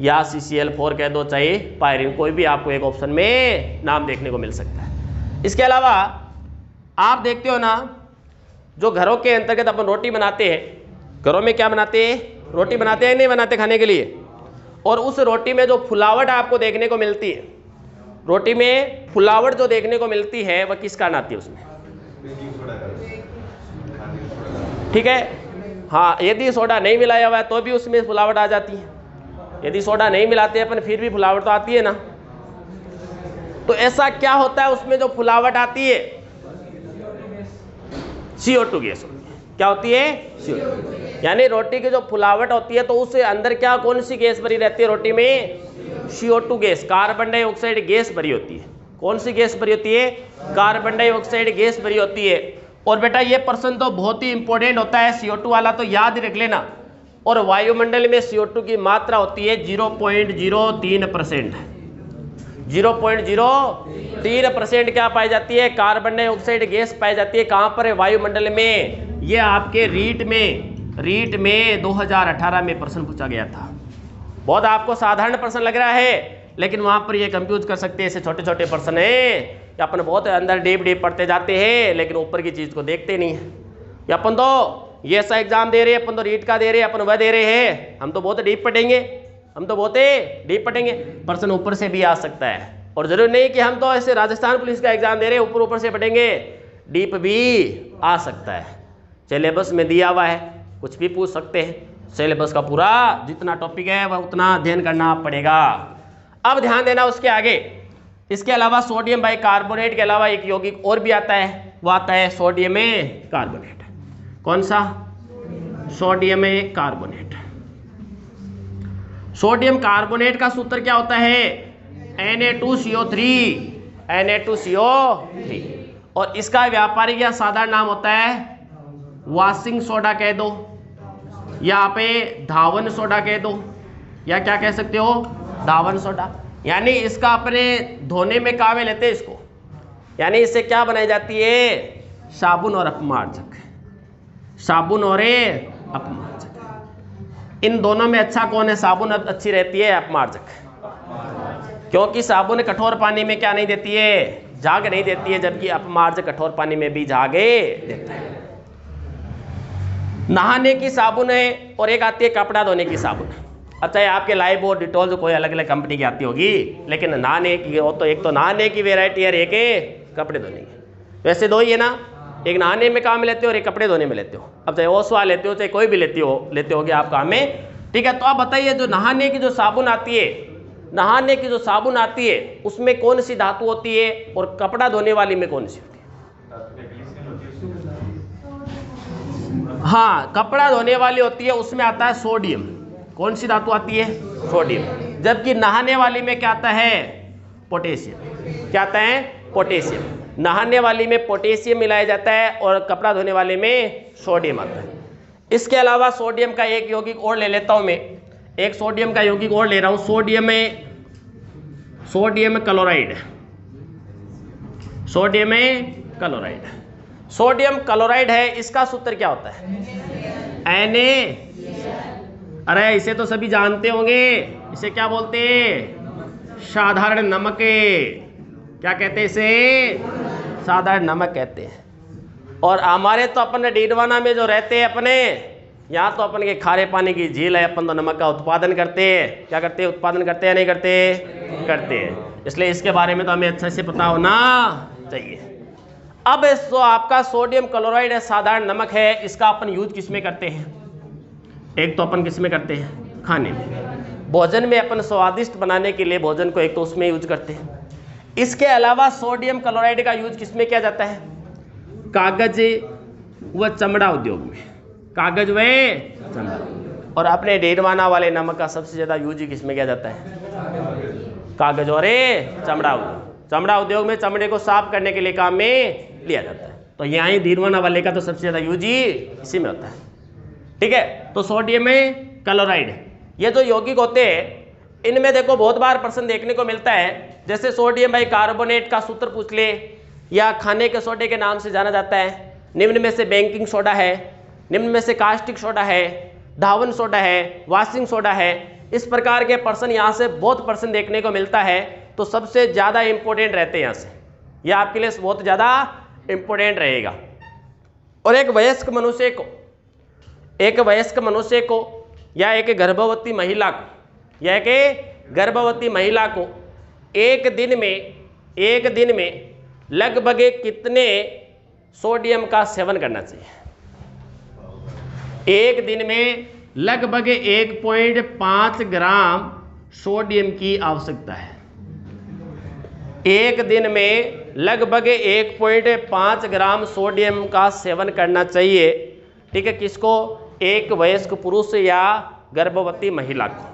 या CCl4 कह दो, चाहे पायरीन, कोई भी आपको एक ऑप्शन में नाम देखने को मिल सकता है। इसके अलावा आप देखते हो ना, जो घरों के अंतर्गत अपन रोटी बनाते हैं, घरों में क्या बनाते हैं? रोटी बनाते हैं, नहीं बनाते खाने के लिए। और उस रोटी में जो फुलावट आपको देखने को मिलती है, रोटी में फुलावट जो देखने को मिलती है, वह किस कारण आती है? उसमें ठीक है, हाँ, यदि सोडा नहीं मिलाया हुआ है तो भी उसमें फुलावट आ जाती है। यदि सोडा नहीं मिलाते अपन फिर भी फुलावट तो आती है ना। तो ऐसा क्या होता है उसमें जो फुलावट आती है? CO2 गैस होती है। क्या होती है? CO2। यानी रोटी की जो फुलावट होती है तो उससे अंदर क्या, कौन सी गैस भरी रहती है? रोटी में CO2 gas, carbon dioxide gas भरी होती है। कौन सी गैस भरी होती है? कार्बन डाइऑक्साइड गैस भरी होती है। और बेटा ये प्रश्न तो बहुत ही इंपॉर्टेंट होता है, CO2 वाला तो याद रख लेना। और वायुमंडल में CO2 की मात्रा होती है 0.03%। 0.03% क्या पाई जाती है? कार्बन डाइऑक्साइड गैस पाई जाती है। कहाँ पर है? वायुमंडल में। ये आपके रीट में 2018 में प्रश्न पूछा गया था। बहुत आपको साधारण प्रश्न लग रहा है, लेकिन वहाँ पर ये कंफ्यूज कर सकते हैं। ऐसे छोटे छोटे प्रश्न है कि अपन बहुत अंदर डीप पढ़ते जाते हैं, लेकिन ऊपर की चीज़ को देखते नहीं है। कि अपन तो ये ऐसा एग्जाम दे रहे हैं, अपन तो रीट का दे रहे हैं, अपन वह दे रहे हैं, हम तो बहुत डीप पढ़ेंगे, प्रश्न ऊपर से भी आ सकता है। और जरूरी नहीं कि हम तो ऐसे राजस्थान पुलिस का एग्जाम दे रहे हैं ऊपर से पढ़ेंगे, डीप भी आ सकता है। सिलेबस में दिया हुआ है, कुछ भी पूछ सकते हैं। सिलेबस का पूरा जितना टॉपिक है वह उतना अध्ययन करना पड़ेगा। अब ध्यान देना उसके आगे, इसके अलावा सोडियम बाइकार्बोनेट के अलावा एक यौगिक और भी आता है, वो आता है सोडियम कार्बोनेट। कौन सा? Sodium carbonate. सोडियम कार्बोनेट का सूत्र क्या होता है? Na2CO3, Na2CO3। और इसका व्यापारिक या साधारण नाम होता है वॉशिंग सोडा कह दो, या आप धावन सोडा कह दो, या क्या कह सकते हो? धावन सोडा। यानी इसका अपने धोने में काम में लेते हैं इसको, यानी इससे क्या बनाई जाती है? साबुन और अपमार्जक। साबुन और अपमार्जक, इन दोनों में अच्छा कौन है? साबुन अच्छी रहती है अपमार्जक, क्योंकि साबुन कठोर पानी में क्या नहीं देती है? झाग नहीं देती है, जबकि अपमार्जक कठोर पानी में भी झागे देता है। नहाने की साबुन है और एक आती है कपड़ा धोने की साबुन। अच्छा है आपके लाइव और डिटॉल जो कोई अलग अलग कंपनी की आती होगी, लेकिन नहाने की हो तो एक तो नहाने की वेराइटी है, एक कपड़े धोने की। वैसे दो ही है ना, एक नहाने में काम लेते हो और एक कपड़े धोने में लेते हो। अब चाहे ओसवा लेते हो चाहे कोई भी लेते होगे आप काम में, ठीक है। तो आप बताइए जो नहाने की जो साबुन आती है, नहाने की जो साबुन आती है उसमें कौन सी धातु होती है, और कपड़ा धोने वाली में कौन सी होती है? हाँ, कपड़ा धोने वाली होती है, उसमें आता है सोडियम। कौन सी धातु आती है? सोडियम। जबकि नहाने वाली में क्या आता है? पोटेशियम। क्या आता है? पोटेशियम। नहाने वाली में पोटेशियम मिलाया जाता है और कपड़ा धोने वाले में सोडियम आता है। इसके अलावा सोडियम का एक यौगिक और ले लेता हूं मैं, एक सोडियम का यौगिक और ले रहा हूं, sodium chloride. Sodium chloride, sodium chloride है, इसका सूत्र क्या होता है? Na। अरे इसे तो सभी जानते होंगे, इसे क्या बोलते हैं? साधारण नमक। क्या कहते हैं इसे? साधारण नमक कहते हैं। और हमारे तो अपन डीडवाना में जो रहते हैं अपने, यहाँ तो अपन के खारे पानी की झील है, अपन तो नमक का उत्पादन करते हैं। क्या करते हैं? उत्पादन करते हैं, नहीं करते? करते हैं। इसलिए इसके बारे में तो हमें अच्छे से पता होना चाहिए। अब तो आपका सोडियम क्लोराइड है, साधारण नमक है, इसका अपन यूज किस में करते हैं? एक तो अपन किस में करते हैं? खाने में। भोजन में अपन स्वादिष्ट बनाने के लिए भोजन को एक तो उसमें यूज करते हैं। इसके अलावा सोडियम क्लोराइड का यूज किस में किया जाता है? कागज व चमड़ा उद्योग में। कागज व चमड़ा। और अपने डेडवाना वाले नमक का सबसे ज्यादा यूज ही किस में किया जाता है? कागज और चमड़ा उद्योग। चमड़ा उद्योग में चमड़े को साफ करने के लिए काम में लिया जाता है। तो यहाँ ही डेडवाना वाले का तो सबसे ज्यादा यूज ही इसी में होता है, ठीक है। तो सोडियम क्लोराइड, ये जो यौगिक होते हैं इनमें देखो बहुत बार प्रश्न देखने को मिलता है, जैसे सोडियम बाइकार्बोनेट का सूत्र पूछ ले, या खाने के सोडे के नाम से जाना जाता है। निम्न में से बेकिंग सोडा है, निम्न में से कास्टिक सोडा है, धावन सोडा है, वॉशिंग सोडा है। इस प्रकार के प्रश्न यहाँ से बहुत प्रश्न देखने को मिलता है। तो सबसे ज़्यादा इंपॉर्टेंट रहते हैं यहाँ से, यह आपके लिए बहुत ज़्यादा इंपॉर्टेंट रहेगा। और एक वयस्क मनुष्य को या एक गर्भवती महिला को एक दिन में लगभग कितने सोडियम का सेवन करना चाहिए? एक दिन में लगभग 1.5 ग्राम सोडियम की आवश्यकता है। एक दिन में लगभग 1.5 ग्राम सोडियम का सेवन करना चाहिए, ठीक है। किसको? एक वयस्क पुरुष या गर्भवती महिला को।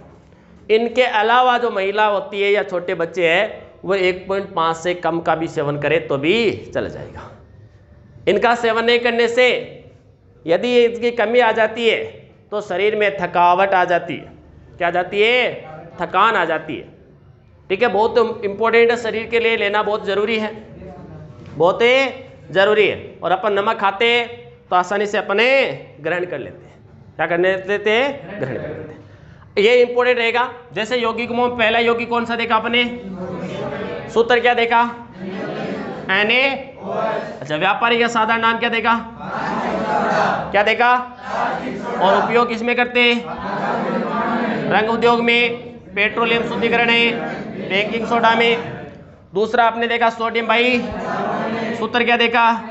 इनके अलावा जो महिला होती है या छोटे बच्चे हैं वो 1.5 से कम का भी सेवन करे तो भी चल जाएगा। इनका सेवन नहीं करने से यदि इसकी कमी आ जाती है तो शरीर में थकावट आ जाती है। क्या आ जाती है? थकान आ जाती है, ठीक है। बहुत इंपॉर्टेंट है, शरीर के लिए लेना बहुत ज़रूरी है, बहुत ज़रूरी है। और अपन नमक खाते हैं तो आसानी से अपने ग्रहण कर लेते हैं। क्या करने लेते हैं? ग्रहण कर लेते हैं। ये इंपॉर्टेंट रहेगा। जैसे यौगिक में पहला यौगिक कौन सा देखा अपने? सूत्र क्या देखा? Na। अच्छा, व्यापारिक या साधारण नाम क्या देखा? क्या देखा? और उपयोग किसमें करते हैं? रंग उद्योग में, पेट्रोलियम शुद्धिकरण है, बेकिंग सोडा में। दूसरा आपने देखा सोडियम बाई, सूत्र क्या देखा?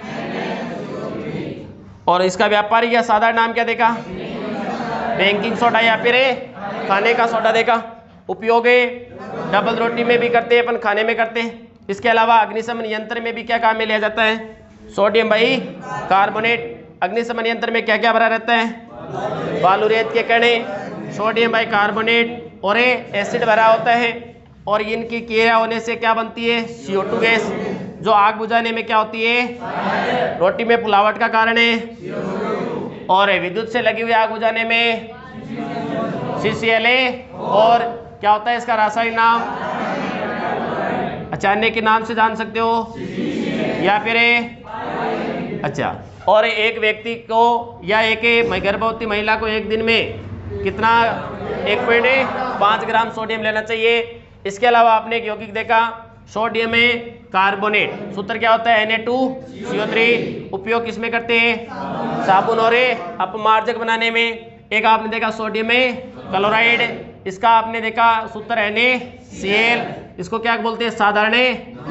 और इसका व्यापारिक या साधारण नाम क्या देखा? बेकिंग सोडा या फिर खाने का सोडा देगा। उपयोग डबल रोटी में भी करते हैं अपन, खाने में करते हैं। इसके अलावा अग्निशमन यंत्र में भी क्या काम में लिया जाता है? Sodium by carbonate. अग्निशमन यंत्र में क्या क्या भरा रहता है? बालू रेत के कणे, सोडियम बाई कार्बोनेट और एसिड भरा होता है। और इनकी क्रिया होने से क्या बनती है? CO2 गैस, जो आग बुझाने में क्या होती है? रोटी में फुलावट का कारण है। और विद्युत से लगी हुई आग बुझाने में CCl। और क्या होता है इसका रासायनिक नाम? अचानक के नाम से जान सकते हो या फिर अच्छा। और एक व्यक्ति को या एक गर्भवती महिला को एक दिन में कितना 1.5 ग्राम सोडियम लेना चाहिए। इसके अलावा आपने एक यौगिक देखा सोडियम में कार्बोनेट, सूत्र क्या होता है? Na2CO3। उपयोग किसमें करते हैं? साबुन और अपमार्जक बनाने में। एक आपने देखा सोडियम में क्लोराइड, इसका आपने देखा सूत्र NaCl। इसको क्या बोलते हैं? साधारण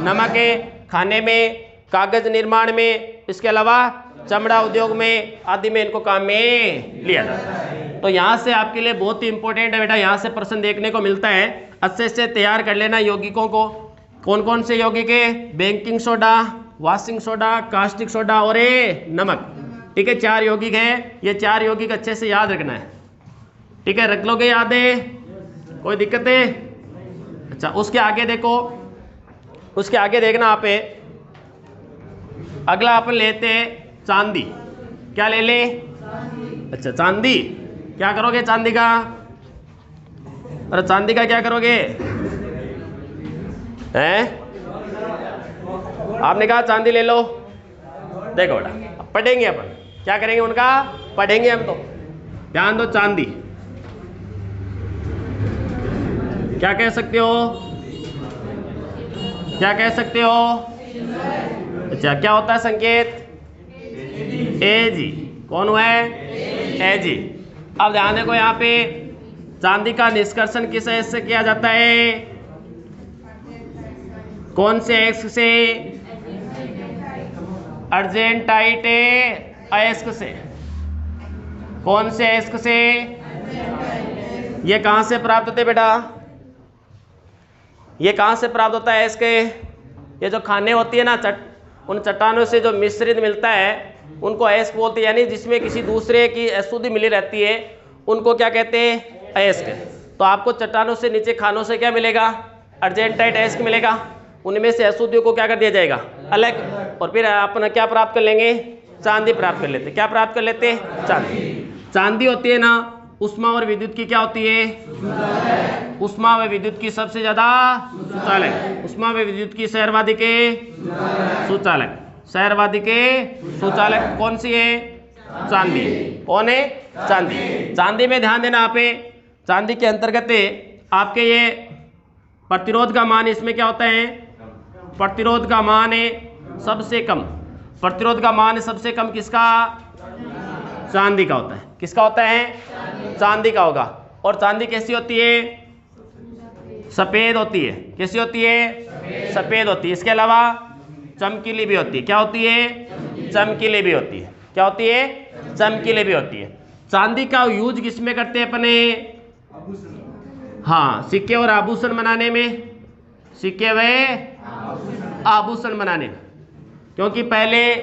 नमक है। खाने में, कागज निर्माण में, इसके अलावा चमड़ा उद्योग में आदि में इनको काम में लिया जाता है। तो यहाँ से आपके लिए बहुत ही इंपॉर्टेंट है बेटा, यहाँ से प्रश्न देखने को मिलता है। अच्छे से तैयार कर लेना यौगिकों को। कौन कौन से यौगिक है? Baking soda, washing soda, caustic soda और नमक। ठीक है, 4 यौगिक है। ये 4 यौगिक अच्छे से याद रखना है। ठीक है, रख लोगे याद है? कोई दिक्कत है? अच्छा, उसके आगे देखो, उसके आगे देखना आप। अगला अपन लेते हैं चांदी। क्या ले ले? अच्छा, चांदी क्या करोगे? चांदी का, अरे चांदी का क्या करोगे? हैं? आपने कहा चांदी ले लो। देखो बेटा, पढ़ेंगे अपन, क्या करेंगे उनका? पढ़ेंगे हम। तो ध्यान दो, चांदी क्या कह सकते हो? क्या कह सकते हो? अच्छा, क्या होता है संकेत? Ag। कौन हुआ है? Ag। अब ध्यान देखो, यहाँ पे चांदी का निष्कर्षण किस अयस्क से किया जाता है? कौन से अयस्क से? अर्जेंटाइट अयस्क से। कौन से अयस्क से? ये कहाँ से प्राप्त होते बेटा? ये कहाँ से प्राप्त होता है अयस्क? ये जो खाने होती है ना, उन चट्टानों से जो मिश्रित मिलता है उनको अयस्क बोलते हैं। यानी जिसमें किसी दूसरे की अशुद्धि मिली रहती है उनको क्या कहते हैं? अयस्क। तो आपको चट्टानों से नीचे खानों से क्या मिलेगा? अर्जेंटाइट अयस्क मिलेगा। उनमें से अशुद्धियों को क्या कर दिया जाएगा? अलग। और फिर अपन क्या प्राप्त कर लेंगे? चांदी प्राप्त कर लेते। क्या प्राप्त कर लेते? चांदी। चांदी होती है ना, उष्मा और विद्युत की क्या होती है? उष्मा व विद्युत की सबसे ज्यादा सूचालक। उष्मा व विद्युत की सहरवादी के सूचालक। सहरवादी के सूचालक कौन सी है? चांदी। कौन है? चांदी। चांदी में ध्यान देना आप। चांदी के अंतर्गत आपके ये प्रतिरोध का मान, इसमें क्या होता है? प्रतिरोध का मान है सबसे कम। प्रतिरोध का मान सबसे कम किसका? चांदी का होता है। किसका होता है? चांदी का होगा। और चांदी कैसी होती है? सफेद होती है। कैसी होती है? सफेद होती है। इसके अलावा चमकीली भी होती है। क्या होती है? चमकीली भी होती है। क्या होती है? चमकीली भी होती है। चांदी का यूज किसमें करते हैं अपने? हाँ, सिक्के और आभूषण बनाने में। सिक्के व आभूषण बनाने में। क्योंकि पहले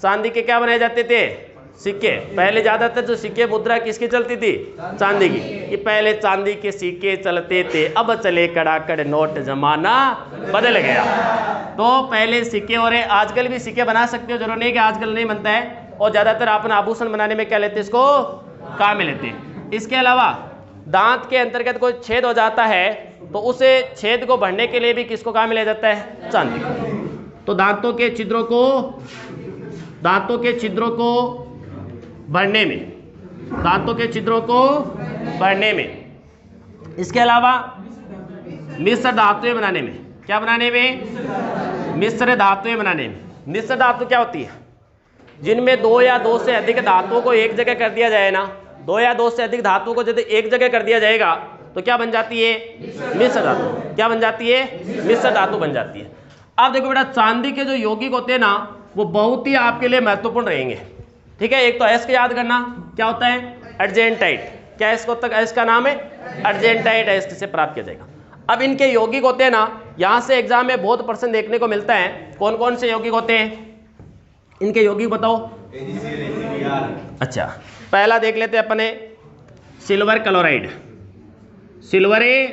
चांदी के क्या बनाए जाते थे? सिक्के। पहले ज्यादातर जो सिक्के मुद्रा किसकी चलती थी? चांदी की। कि पहले चांदी के सिक्के चलते थे, अब चले कड़ाकड़ नोट, जमाना बदल गया। तो पहले सिक्के, और आजकल भी सिक्के बना सकते हो, जरूरी नहीं कि आजकल नहीं बनता है। और ज्यादातर अपन आभूषण बनाने में क्या लेते हैं? इसको काम में लेते हैं। इसके अलावा दांत के अंतर्गत कोई छेद हो जाता है तो उसे छेद को भरने के लिए भी किसको काम में लिया जाता है? चांदी। तो दांतों के छिद्रों को भरने में, दांतों के छिद्रों को भरने में। इसके अलावा मिश्र धातुएं बनाने में। क्या बनाने में? मिश्र धातुएं बनाने में। मिश्र धातु क्या होती है? जिनमें 2 या 2 से अधिक धातुओं को एक जगह कर दिया जाए ना, 2 या 2 से अधिक धातुओं को यदि एक जगह कर दिया जाएगा तो क्या बन जाती है? मिश्र धातु। क्या बन जाती है? मिश्र धातु बन जाती है। अब देखो बेटा, चांदी के जो यौगिक होते हैं ना, वो बहुत ही आपके लिए महत्वपूर्ण रहेंगे। ठीक है, एक तो अयस्क याद करना। क्या होता है? अर्जेंटाइट। क्या इसका नाम है अर्जेंटाइन एस्ट से प्राप्त किया जाएगा। अब इनके यौगिक होते हैं ना, यहाँ से एग्जाम में बहुत % देखने को मिलता है। कौन कौन से यौगिक होते हैं इनके यौगिक बताओ। अच्छा, पहला देख लेते हैं अपने सिल्वर क्लोराइड। सिल्वरे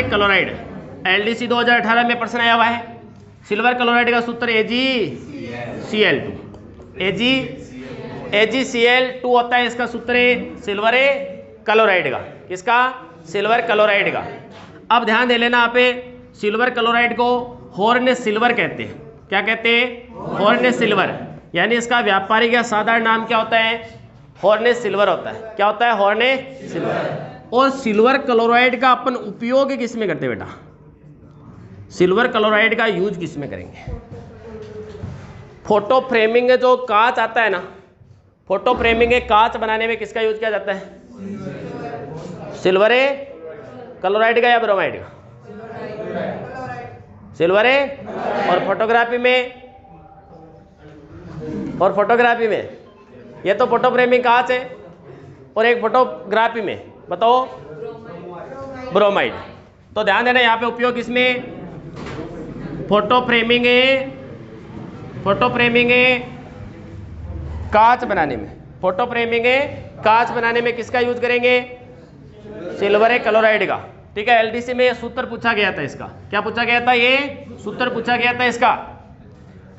क्लोराइड LDC 2018 में प्रश्न आया हुआ है। सिल्वर क्लोराइड का सूत्र AgCl2। AgCl2 होता है इसका सूत्र सिल्वर क्लोराइड का। किसका? सिल्वर क्लोराइड का। अब ध्यान दे लेना, आप सिल्वर क्लोराइड को हॉर्न सिल्वर कहते हैं। क्या कहते हैं? Horn silver. यानी इसका व्यापारिक या साधारण नाम क्या होता है? हॉर्न सिल्वर होता है। क्या होता है? Horn silver. और सिल्वर क्लोराइड का अपन उपयोग किस में करते हैं बेटा? सिल्वर क्लोराइड का यूज किस में करेंगे? फोटो फ्रेमिंग जो कांच आता है ना, फोटो फ्रेमिंग कांच बनाने में किसका यूज किया जाता है? सिल्वर क्लोराइड का या ब्रोमाइड का? सिल्वर। और फोटोग्राफी में ये तो फोटो फ्रेमिंग कांच है, और एक फोटोग्राफी में बताओ ब्रोमाइड। तो ध्यान देना यहाँ पे उपयोग किसमें? फोटो फ्रेमिंग कांच बनाने में। फोटो फ्रेमिंग कांच बनाने में किसका यूज करेंगे? सिल्वर क्लोराइड का। ठीक है, LDC में ये सूत्र पूछा गया था इसका। क्या पूछा गया था? ये सूत्र पूछा गया था इसका,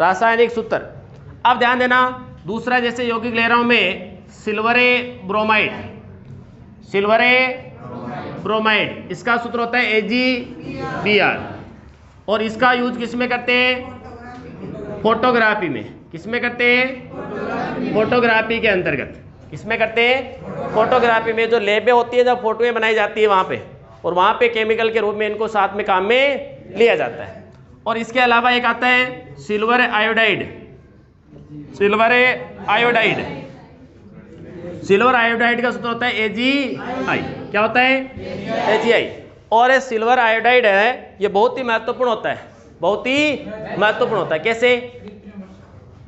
रासायनिक सूत्र। अब ध्यान देना, दूसरा जैसे यौगिक ले रहा हूं मैं, सिल्वर ब्रोमाइड। इसका सूत्र होता है AgBr। और इसका यूज किस में करते हैं? फोटोग्राफी में। किस में करते हैं? फोटोग्राफी के अंतर्गत। किसमें करते हैं? फोटोग्राफी में। जो लैबें होती है, जब फोटोएं बनाई जाती है वहाँ पे, और वहाँ पे केमिकल के रूप में इनको साथ में काम में लिया जाता है। और इसके अलावा एक आता है सिल्वर आयोडाइड। सिल्वर आयोडाइड का सूत्र होता है AgI। क्या होता है? AgI। और ये सिल्वर आयोडाइड है, ये बहुत ही महत्वपूर्ण होता है। बहुत ही महत्वपूर्ण होता है। कैसे?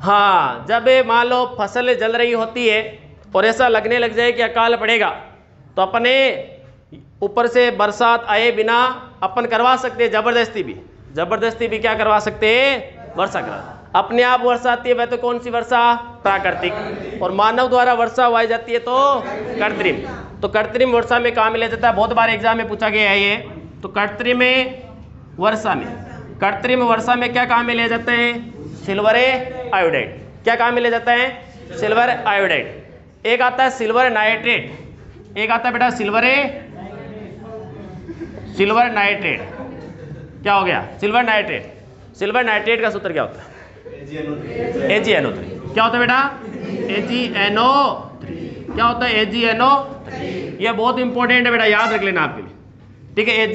हाँ, जब मान लो फसल जल रही होती है और ऐसा लगने लग जाए कि अकाल पड़ेगा, तो अपने ऊपर से बरसात आए बिना अपन करवा सकते हैं जबरदस्ती भी क्या करवा सकते हैं? वर्षा करा। अपने आप वर्षा आती है वह तो कौन सी वर्षा? प्राकृतिक। और मानव द्वारा वर्षा उगाई जाती है तो कृत्रिम। तो कृत्रिम वर्षा में काम लिया जाता है। बहुत बार एग्जाम में पूछा गया है ये। तो कृत्रिम वर्षा में क्या काम में लिया जाता है? Silver iodide. क्या काम में लिया जाता है? Silver iodide. एक आता है सिल्वर नाइट्रेट। एक आता है बेटा सिल्वर नाइट्रेट। क्या हो गया? सिल्वर नाइट्रेट का सूत्र क्या होता है? AgNO3। क्या होता है बेटा? AgNO3। क्या होता है? AgNO3। ये बहुत इंपॉर्टेंट है बेटा, याद रख लेना आपके लिए। ठीक है,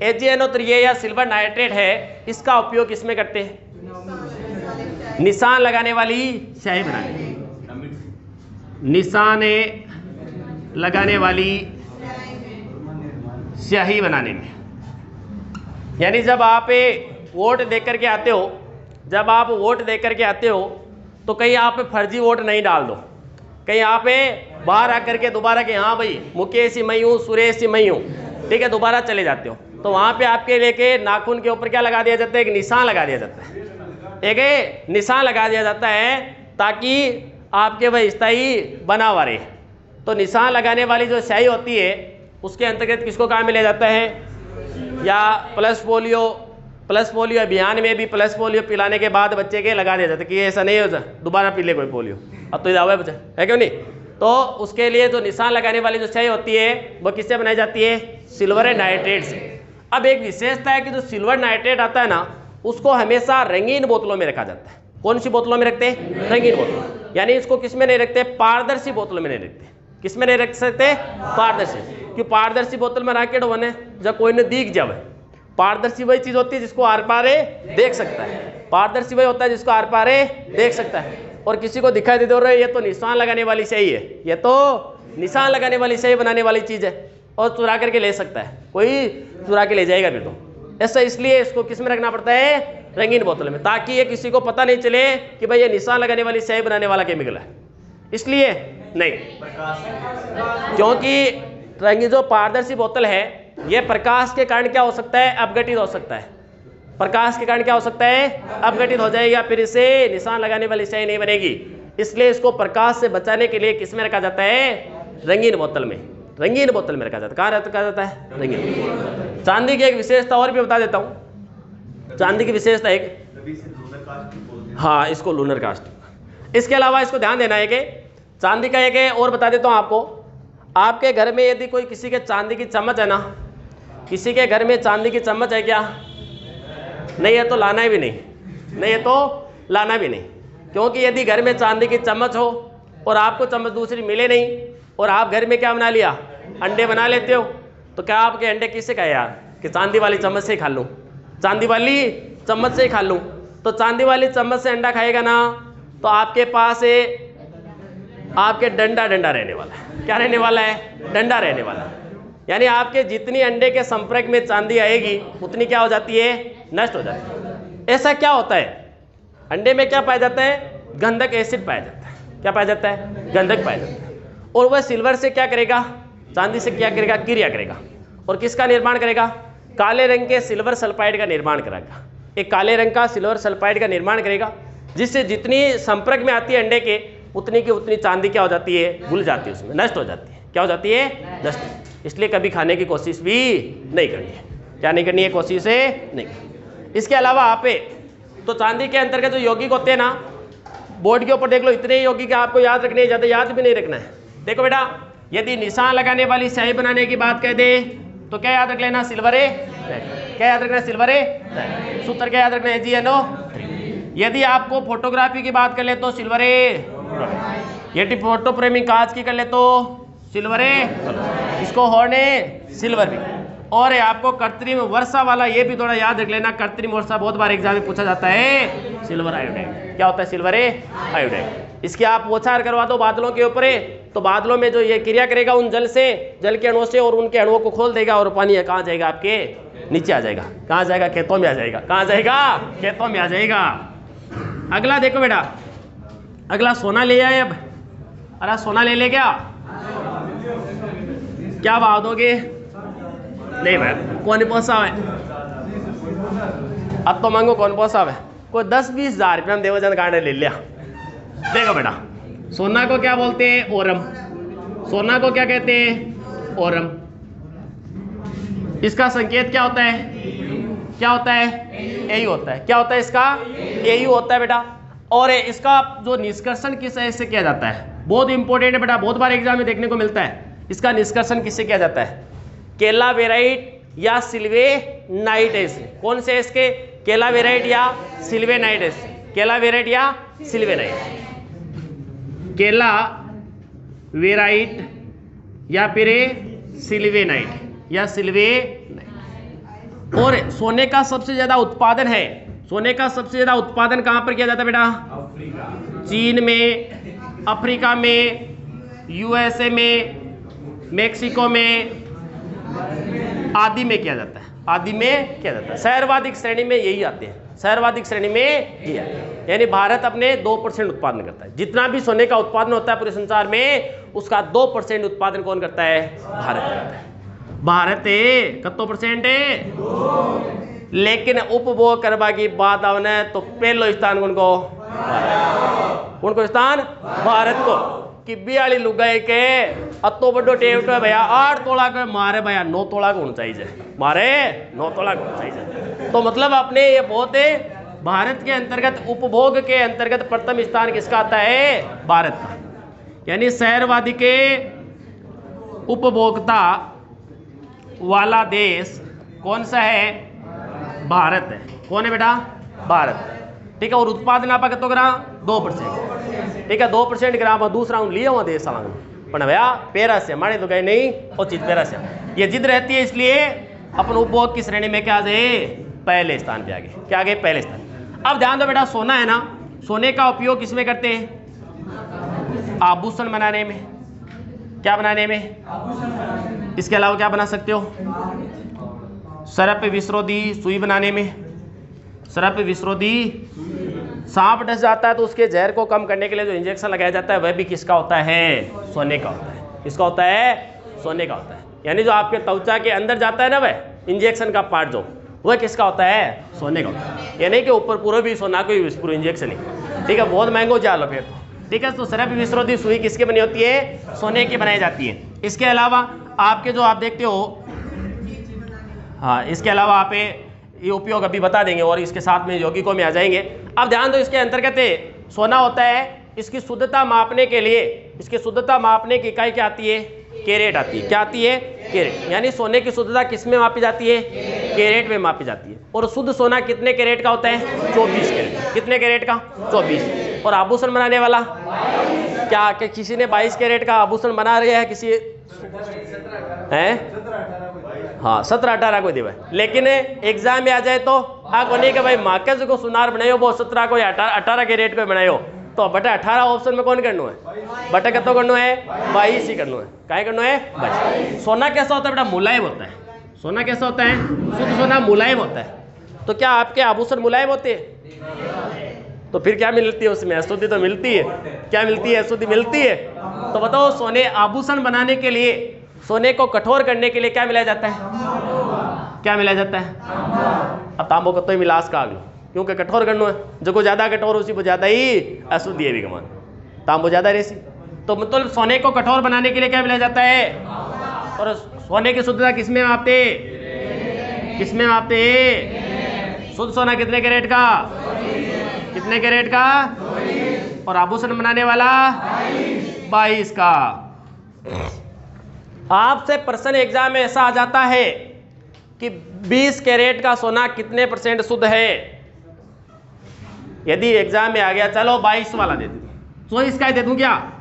AgNO3 ये या सिल्वर नाइट्रेट है, इसका उपयोग किसमें करते हैं? निशान लगाने वाली स्याही बनाने में। निशान लगाने वाली स्याही बनाने में। यानी जब आप वोट दे करके आते हो, तो कहीं आप फर्जी वोट नहीं डाल दो। कहीं आप बाहर आकर के दोबारा के हाँ भाई मुकेश ही मैं हूँ, सुरेश ही मैं हूँ, ठीक है, दोबारा चले जाते हो, तो वहाँ पे आपके लेके नाखून के ऊपर क्या लगा दिया जाता है? एक निशान लगा दिया जाता है। एक निशान लगा दिया जाता है ताकि आपके वह स्थायी बना हुआ रहे। तो निशान लगाने वाली जो स्याही होती है उसके अंतर्गत किसको काम में लिया जाता है? या प्लस पोलियो अभियान में भी प्लस पोलियो पिलाने के बाद बच्चे के लगा दिया जाता है कि ऐसा नहीं हो जाए दोबारा पी ले कोई पोलियो, अब तो जाओ बच्चा, है क्यों नहीं? तो उसके लिए जो निशान लगाने वाली जो स्याही होती है वो किससे बनाई जाती है? सिल्वर नाइट्रेट से। अब एक विशेषता है कि जो सिल्वर नाइट्रेट आता है ना, उसको हमेशा रंगीन बोतलों में रखा जाता है। कौन सी बोतलों में रखते हैं? रंगीन बोतलों। यानी इसको किस में नहीं रखते? पारदर्शी बोतलों में नहीं रखते। किस में नहीं रख सकते? पारदर्शी। क्यों? पारदर्शी बोतल में रख के बने जब कोई ने दिख जाए। पारदर्शी वही चीज होती है जिसको आर पारे देख सकता है। पारदर्शी वही होता है जिसको आर पारे देख सकता है। और किसी को दिखाई दे रहा है ये तो निशान लगाने वाली सही है, ये तो निशान लगाने वाली सही बनाने वाली चीज है, और चुरा करके ले सकता है, कोई चुरा के ले जाएगा फिर तो। ऐसा इसलिए इसको किस में रखना पड़ता है? रंगीन बोतल में, ताकि ये किसी को पता नहीं चले कि भाई ये निशान लगाने वाली स्याही बनाने वाला केमिकल है। इसलिए नहीं, क्योंकि रंगीन जो पारदर्शी बोतल है ये प्रकाश के कारण क्या हो सकता है, अपघटित हो सकता है। प्रकाश के कारण क्या हो सकता है, अपघटित हो जाएगा, फिर इसे निशान लगाने वाली स्याही नहीं बनेगी। इसलिए इसको प्रकाश से बचाने के लिए किस में रखा जाता है, रंगीन बोतल में। रंगीन बोतल में रखा जाता है। कहाँ रखा जाता है, रंगीन। चांदी की एक विशेषता और भी बता देता हूँ। चांदी की विशेषता एक, हाँ इसको लूनर कास्ट। इसके अलावा इसको ध्यान देना है कि चांदी का एक और बता देता हूँ आपको। आपके घर में यदि कोई किसी के चांदी की चम्मच है ना, किसी के घर में चांदी की चम्मच है क्या, नहीं है तो लाना भी नहीं, नहीं है तो लाना भी नहीं। क्योंकि यदि घर में चांदी की चम्मच हो और आपको चम्मच दूसरी मिले नहीं और आप घर में क्या बना लिया, अंडे बना लेते हो, तो क्या आपके अंडे किससे खाए यार, कि चांदी वाली चम्मच से ही खा लूँ, चांदी वाली चम्मच से ही खा लूँ। तो चांदी वाली चम्मच से अंडा खाएगा ना, तो आपके पास आपके डंडा रहने वाला है। क्या रहने वाला है, डंडा रहने वाला है। यानी आपके जितनी अंडे के संपर्क में चांदी आएगी उतनी क्या हो जाती है, नष्ट हो जाती है। ऐसा क्या होता है, अंडे में क्या पाया जाता है, गंधक एसिड पाया जाता है। क्या पाया जाता है, गंधक पाया जाता है। और वह सिल्वर से क्या करेगा, चांदी से क्या करेगा, क्रिया करेगा। और किसका निर्माण करेगा, काले रंग के सिल्वर सल्फाइड का निर्माण करेगा। एक काले रंग का सिल्वर सल्फाइड का निर्माण करेगा, जिससे जितनी संपर्क में आती है अंडे के उतनी की उतनी चांदी क्या हो जाती है, घुल जाती है, उसमें नष्ट हो जाती है। क्या हो जाती है, नष्ट। इसलिए कभी खाने की कोशिश भी नहीं करनी है। क्या नहीं करनी है, कोशिश नहीं। इसके अलावा आप तो चांदी के अंतर्गत जो यौगिक होते हैं ना, बोर्ड के ऊपर देख लो, इतने यौगिक आपको याद रखने, ज़्यादा याद भी नहीं रखना है। देखो बेटा, यदि निशान लगाने वाली स्याही बनाने की बात कह दे तो क्या याद रख लेना, सिल्वर है। क्या याद रखना है, सिल्वर है। सूत्र क्या याद रखना है, GnO3। यदि आपको फोटोग्राफी की बात कर ले तो सिल्वर है। यदि फोटो फ्रेमिंग कांच की कर ले तो सिल्वर है, इसको हॉर्न है, सिल्वर भी। और आपको कृत्रिम वर्षा वाला ये भी थोड़ा याद रख लेना, कृत्रिम वर्षा बहुत बार एग्जाम में पूछा जाता है, सिल्वर आयोडाइड। क्या होता है, सिल्वर आयोडाइड। इसकी आप पोछार करवा दो बादलों के ऊपर, तो बादलों में जो ये क्रिया करेगा उन जल से, जल के अणुओं से, और उनके अणुओं को खोल देगा और पानी कहाँ जाएगा, आपके नीचे आ जाएगा। कहाँ जाएगा, खेतों में आ जाएगा। कहाँ जाएगा, खेतों में आ जाएगा। अगला देखो बेटा, अगला सोना ले आए। अब अरे सोना ले क्या, क्या भाव दोगे, नहीं भाई कौन पोसा है, अब तो मांगो कौन पोसा है। कोई 10-20 हज़ार रुपये हम देवचंद गार्डन ले लिया। देखो बेटा, सोना को क्या बोलते हैं, ओरम। सोना को क्या कहते हैं, ओरम। इसका संकेत क्या होता है, क्या होता है, एयू होता है। क्या होता है इसका, एयू होता है बेटा। और इसका जो निष्कर्षण किस से किया जाता है, बहुत इंपॉर्टेंट है बेटा, बहुत बार एग्जाम में देखने को मिलता है। इसका निष्कर्षण किससे किया जाता है, केलावेराइट या सिल्वेनाइट एसिड। कौन से इसके, केलावेराइट या सिल्वेनाइट एसिड। केलावेराइट या सिल्वेनाइट, केलावेराइट या फिर सिल्वेनाइट या सिल्वेनाइट। और सोने का सबसे ज्यादा उत्पादन है, सोने का सबसे ज्यादा उत्पादन कहां पर किया जाता है बेटा, चीन में, अफ्रीका में, USA में, मेक्सिको में आदि में किया जाता है। आदि में किया जाता है। सर्वाधिक श्रेणी में यही आते हैं, सर्वाधिक श्रेणी में यही आते हैं। यानी भारत अपने 2% उत्पादन करता है। जितना भी सोने का उत्पादन होता है पूरे संसार में, उसका 2% उत्पादन कौन करता है, भारत करता है। भारत कितने परसेंट है, लेकिन उपभोग करवा की बात आवने तो पहलो स्थान उनको, उनको स्थान भारत को। कि 42 लुगाई के अतो बड़ो टेप्ट है भैया, 8 तोला के मारे भैया 9 तोला को होना चाहिए, मारे 9 तोला को होना चाहिए। तो मतलब अपने ये बहुत है, भारत के अंतर्गत उपभोग के अंतर्गत प्रथम स्थान किसका आता है, भारत का। यानी शहरवादी के उपभोक्ता वाला देश कौन सा है, भारत है। कौन है बेटा, भारत। ठीक है। और उत्पादन आप कितना करा, 2%। ठीक है, 2% ग्राम। दूसरा हम लिए हुआ देश पण भैया पेरा से हमारे तो गए नहीं, और चीज पेरा से ये जिद रहती है, इसलिए अपन उपभोग की श्रेणी में क्या आ गए, पहले स्थान पे आ गए। क्या आ गए, पहले स्थान। अब ध्यान दो बेटा, सोना है ना, सोने का उपयोग किसमें करते हैं, आभूषण बनाने में। क्या बनाने में, इसके अलावा क्या बना सकते हो, सर्प विस्रोधी सुई बनाने में, सर्प विस्रोधी सांप डस जाता है तो उसके जहर को कम करने के लिए जो इंजेक्शन लगाया जाता है वह भी किसका होता है? सोने का होता है। किसका होता है? सोने का होता है। यानी जो आपके त्वचा के अंदर जाता है ना वह इंजेक्शन का पार्ट जो, वह किसका होता है? सोने का होता है। ये नहीं कि ऊपर पूरा भी सोना को पूरा इंजेक्शन ही, ठीक है, बहुत महंगो जालो फिर, ठीक है। तो सर्प विस्रोधी सुई किसकी बनी होती है? सोने की बनाई जाती है। इसके अलावा आपके जो आप देखते हो, हाँ, इसके अलावा आप ये उपयोग अभी बता देंगे और इसके साथ में यौगिकों में आ जाएंगे। अब ध्यान दो, इसके अंतर्गत सोना होता है, इसकी शुद्धता मापने के लिए, इसकी शुद्धता मापने की इकाई क्या आती है? कैरेट आती है। क्या आती है? कैरेट। यानी सोने की शुद्धता किस में मापी जाती है? कैरेट में मापी जाती है। और शुद्ध सोना कितने कैरेट का होता है? 24 कैरेट। कितने कैरेट का? 24। और आभूषण बनाने वाला क्या किसी ने 22 कैरेट का आभूषण बना रहे हैं? किसी हैं? हाँ, 17-18 को दिवा, लेकिन एग्जाम में आ जाए तो आग नहीं कि भाई मार्केज को सुनार बनायो वो 17 को 18 कैरेट को बनायो, तो बटा 18 ऑप्शन में कौन करना है? बटा कितना करना है? 22 ही करना है। क्या करना है? 22। सोना कैसा होता है बेटा? मुलायम होता है। सोना कैसा होता है? शुद्ध सोना मुलायम होता है। तो क्या आपके आभूषण मुलायम होते हैं? तो फिर क्या मिलती है उसमें? अशुद्धि तो मिलती है। क्या मिलती है? अशुद्धि मिलती है। तो बताओ, सोने आभूषण बनाने के लिए, सोने को कठोर करने के लिए क्या मिलाया जाता है? क्या मिलाया जाता है? अब तांबो को तो ही मिलास का आगलो, क्योंकि कठोर करना है, जो को ज्यादा कठोर उसी को ज्यादा ही अशुद्धि है विगमान, तांबो ज्यादा रेसी। तो मतलब सोने को कठोर बनाने के लिए क्या मिलाया जाता है? और सोने की शुद्धता किसमें मापते? किसमें मापते? शुद्ध सोना कितने कैरेट का? कितने कैरेट का? और आभूषण बनाने वाला 22 का। आपसे प्रश्न एग्जाम में ऐसा आ जाता है कि 20 कैरेट का सोना कितने % शुद्ध है? यदि एग्जाम में आ गया, चलो 22 वाला दे दूं, 24 का दे दूं क्या?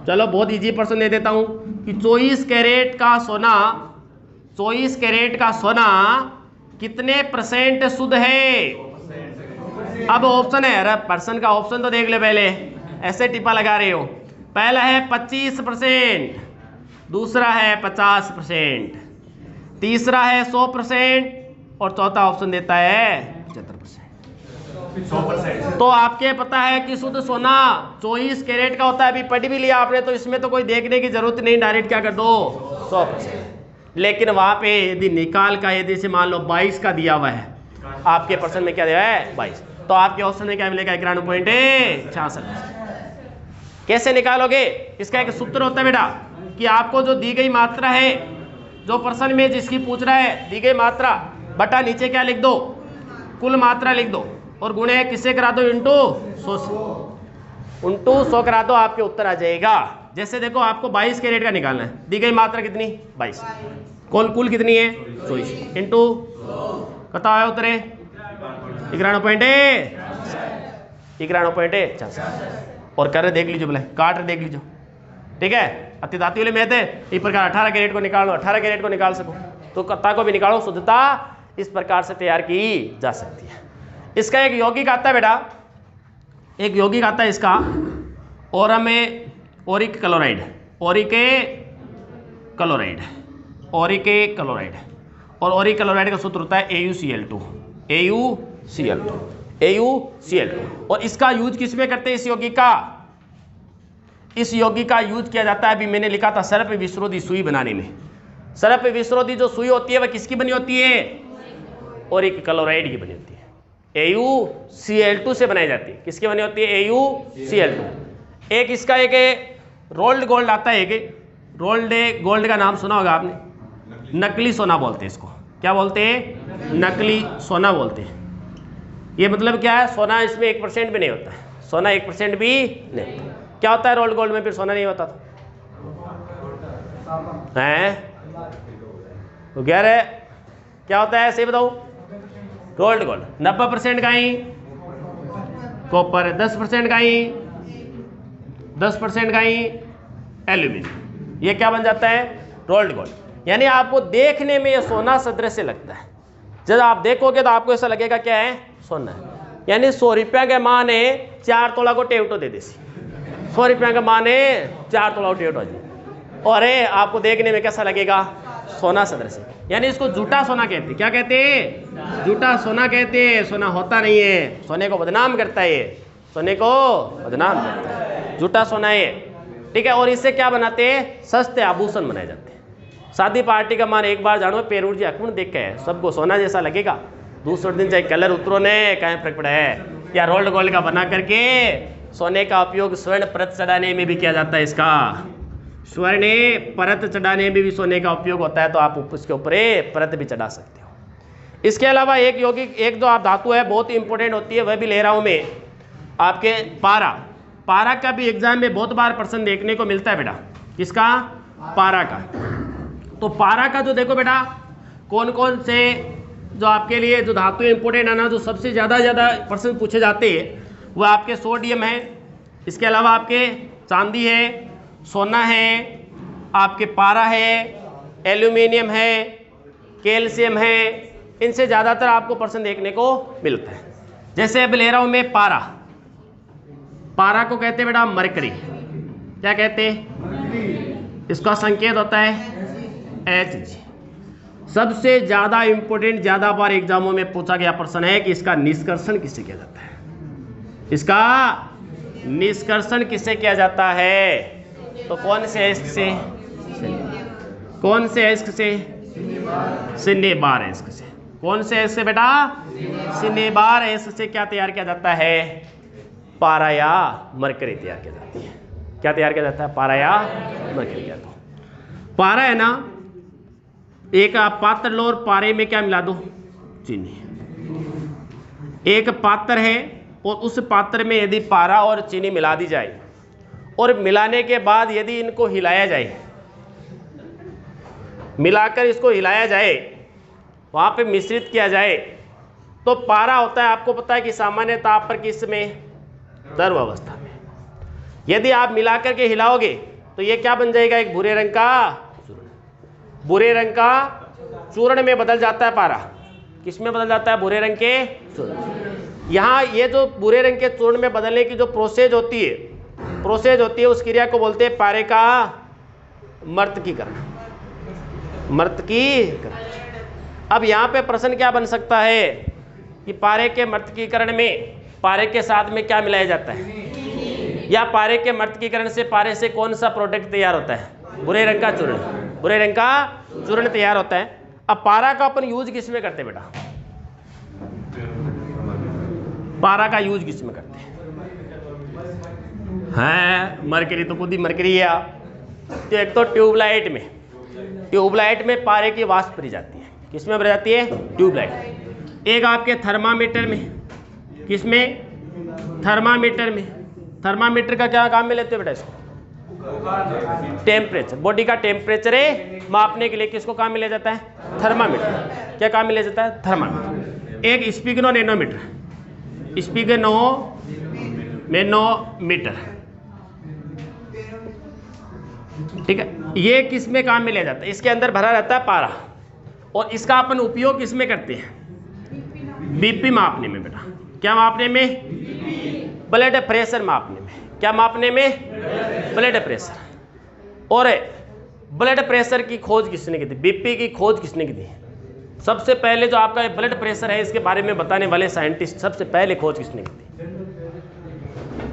चलो बहुत इजी प्रश्न दे देता हूं कि 24 कैरेट का सोना, 24 कैरेट का सोना कितने % शुद्ध है? अब ऑप्शन है, अरे पर्सन का ऑप्शन तो देख ले पहले, ऐसे टिप्पा लगा रहे हो। पहला है 25%, दूसरा है 50%, तीसरा है 100% और चौथा ऑप्शन देता है 75%। तो आपके पता है कि शुद्ध सोना 24 कैरेट का होता है। अभी पढ़ भी लिया आपने, तो इसमें तो कोई देखने की जरूरत नहीं, डायरेक्ट क्या कर दो? 100%। लेकिन वहां पे यदि निकाल का, यदि से मान लो 22 का दिया हुआ है, आपके प्रश्न में क्या दिया है? 22, तो आपके ऑप्शन में क्या मिलेगा? 91.66। कैसे निकालोगे? इसका एक सूत्र होता है बेटा कि आपको जो दी गई मात्रा है, जो प्रश्न में जिसकी पूछ रहा है, दी गई मात्रा बटा नीचे क्या लिख दो? कुल मात्रा लिख दो, और गुणे किससे करा दो? इंटू 100 करा दो, आपके उत्तर आ जाएगा। जैसे देखो, आपको 22 कैरेट का निकालना है, दी गई मात्रा कितनी? 22। कुल कितनी है? 24 इंटू कता है उत्तरे 91.66। और कर देख लीजिए, बोले काट देख लीजिए, ठीक है। अतिदाती वाले में थे इस प्रकार 18 कैरेट को निकालो, 18 कैरेट को निकाल सको तो कत्ता को भी निकालो। शुद्धता इस प्रकार से तैयार की जा सकती है। इसका एक यौगिक आता है बेटा, एक यौगिक आता है इसका, ओरिक क्लोराइड, और ओरिक क्लोराइड का सूत्र होता है AuCl2। और इसका यूज किस में करते हैं? इस यौगिक का यूज किया जाता है, अभी मैंने लिखा था, सर्प विस्रोधी सुई बनाने में। सर्प विस्रोधी जो सुई होती है वह किसकी बनी होती है? ओरिक क्लोराइड की बनी होती है, AuCl2 से बनाई जाती है। किसकी बनी होती है? AuCl2। एक इसका एक रोल्ड गोल्ड आता है, एक रोल्ड गोल्ड का नाम सुना होगा आपने, नकली सोना बोलते हैं इसको। क्या बोलते हैं? नकली सोना बोलते हैं। ये मतलब क्या है? सोना इसमें 1% भी नहीं होता है, सोना 1% भी नहीं होता। क्या होता है रोल्ड गोल्ड में? फिर सोना नहीं होता था, हैं? तो कह रहे क्या होता है, ऐसे बताओ। रोल्ड गोल्ड 90% का ही, कॉपर 10% का ही, 10% का ही एल्यूमिनियम। ये क्या बन जाता है? Rolled gold. यानी आपको देखने में ये सोना सदृश लगता है, जब आप देखोगे तो आपको ऐसा लगेगा क्या है? सोना है। यानी 100 रुपया के माँ ने 4 तोला को टेवटो दे देसी, 100 रुपया के माँ ने 4 तोला को टेवटो दी, और आपको देखने में कैसा लगेगा? सोना सदृश है, यानी इसको झूठा सोना कहते हैं। क्या कहते हैं? झूठा सोना कहते हैं। सोना होता नहीं है, सोने को बदनाम करता है, सोने को बदनाम करता है, झूठा सोना है। ठीक है, और इससे क्या बनाते हैं? सस्ते आभूषण बनाए जाते हैं। शादी पार्टी का मान एक बार जानो पेरूर जी अखुण देख के है, सबको सोना जैसा लगेगा, दूसरे दिन चाहे कलर उतरो ने कहीं फर्क पड़ा है। या रोल्ड गोल्ड का बना करके सोने का उपयोग स्वर्ण परत चढ़ाने में भी किया जाता है। इसका स्वर्ण परत चढ़ाने में भी सोने का उपयोग होता है, तो आप उसके ऊपर परत भी चढ़ा सकते हो। इसके अलावा एक यौगिक, एक जो आप धातु है बहुत ही इंपॉर्टेंट होती है, वह भी ले रहा हूँ मैं आपके, पारा। पारा का भी एग्जाम में बहुत बार प्रश्न देखने को मिलता है बेटा। किसका? पारा का। तो पारा का जो देखो बेटा, कौन कौन से जो आपके लिए जो धातु इंपॉर्टेंट है ना, जो सबसे ज़्यादा प्रश्न पूछे जाते हैं, वो आपके सोडियम है, इसके अलावा आपके चांदी है, सोना है, आपके पारा है, एल्यूमिनियम है, कैल्शियम है। इनसे ज़्यादातर आपको प्रश्न देखने को मिलता है। जैसे अब ले रहा हूँ मैं पारा। पारा को कहते हैं बेटा मरकरी। क्या कहते हैं? इसका संकेत होता है Hg। सबसे ज़्यादा इंपॉर्टेंट, ज़्यादा बार एग्जामों में पूछा गया प्रश्न है कि इसका निष्कर्षण किससे किया जाता है? इसका निष्कर्षण किससे किया जाता है? तो कौन से अयस्क से? कौन से अयस्क से? सिनेबार अयस्क से। कौन से अयस्क से बेटा? सिनेबार अयस्क से क्या तैयार किया जाता है? पारा या मरकरी तैयार की जाती है। क्या तैयार किया जाता है? पारा या मरकरी। क्या तो पारा है ना, एक आप पात्र लो और पारे में क्या मिला दो? चीनी। एक पात्र है और उस पात्र में यदि पारा और चीनी मिला दी जाए और मिलाने के बाद यदि इनको हिलाया जाए, मिलाकर इसको हिलाया जाए, वहाँ पे मिश्रित किया जाए, तो पारा होता है, आपको पता है कि सामान्य ताप पर किस में? द्रव अवस्था में। यदि आप मिलाकर के हिलाओगे तो ये क्या बन जाएगा? एक भूरे रंग का चूर्ण। भूरे रंग का चूर्ण में बदल जाता है पारा। किस में बदल जाता है? भूरे रंग के चूर्ण। यहाँ ये जो भूरे रंग के चूर्ण में बदलने की जो प्रोसेस होती है, उस क्रिया को बोलते हैं पारे का मर्तकीकरण। मर्तकीकरण। अब यहाँ पे प्रश्न क्या बन सकता है कि पारे के मर्तकीकरण में पारे के साथ में क्या मिलाया जाता है, या पारे के मर्तकीकरण से पारे से कौन सा प्रोडक्ट तैयार होता है? भूरे रंग का चूर्ण। भूरे रंग का चूर्ण तैयार होता है। अब पारा का अपन यूज किस में करते हैं बेटा? पारा का यूज किस में करते हैं? मरकरी तो खुद ही मरकरी है। तो एक तो ट्यूबलाइट में पारे की वाष्प भरी जाती है। किस में भरी जाती है? ट्यूबलाइट। एक आपके थर्मामीटर में। किस में? थर्मामीटर में। थर्मामीटर का क्या काम में लेते हो बेटा? इसको टेम्परेचर, बॉडी का टेम्परेचर मापने के लिए किसको काम में लिया जाता है? थर्मामीटर। क्या काम में लिया जाता है? थर्मामीटर। एक स्पिगनोमैनोमीटर। स्पिगनोमैनोमीटर, ठीक है, ये किस में काम में लिया जाता है? इसके अंदर भरा रहता है पारा, और इसका अपन उपयोग किस में करते हैं? बीपी मापने में बेटा। क्या मापने में? ब्लड प्रेशर मापने में। क्या मापने में? Blood pressure. और ब्लड प्रेशर की खोज किसने की थी? बीपी की खोज किसने की थी? सबसे पहले जो आपका ब्लड प्रेशर है इसके बारे में बताने वाले साइंटिस्ट, सबसे पहले खोज किसने की थी?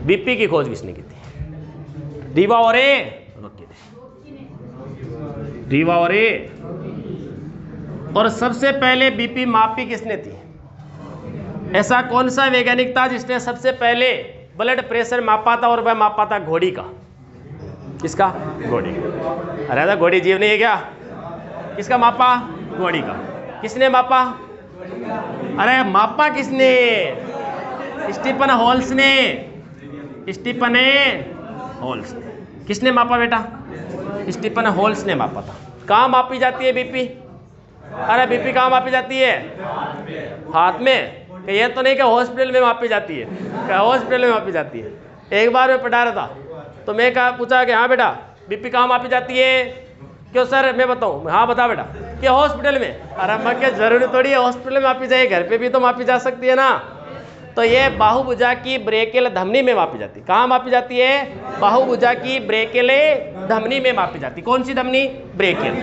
बीपी की खोज किसने की थी? रीवा और रीवा और सबसे पहले बीपी मापी किसने थी? ऐसा कौन सा वैज्ञानिक था जिसने सबसे पहले ब्लड प्रेशर मापा था? और वह मापा था घोड़ी का। किसका? घोड़ी का। अरे घोड़ी जीव नहीं है क्या? किसका मापा? घोड़ी का। किसने मापा? अरे मापा किसने? स्टीफन हॉल्स ने। स्टीफन हॉल्स ने। किसने मापा बेटा? स्टीफन हॉल्स ने मापा था। कहाँ मापी जाती है बीपी? अरे बीपी कहाँ मापी जाती है? हाथ में। कि ये तो नहीं कि हॉस्पिटल में मापी जाती है। क्या हॉस्पिटल में मापी जाती है? एक बार मैं पढ़ा रहा था तो मैं पूछा कि हाँ बेटा बीपी कहाँ मापी जाती है? क्यों सर मैं बताऊँ? हाँ बता बेटा। कि हॉस्पिटल में। अरे मैं क्या जरूरी थोड़ी है हॉस्पिटल में मापी जाए, घर पे भी तो मापी जा सकती है ना। तो ये बाहुभुजा की ब्रेकियल धमनी में मापी जाती है। कहाँ मापी जाती है? बाहुभुजा की ब्रेकियल धमनी में मापी जाती है। कौन सी धमनी? ब्रेकियल।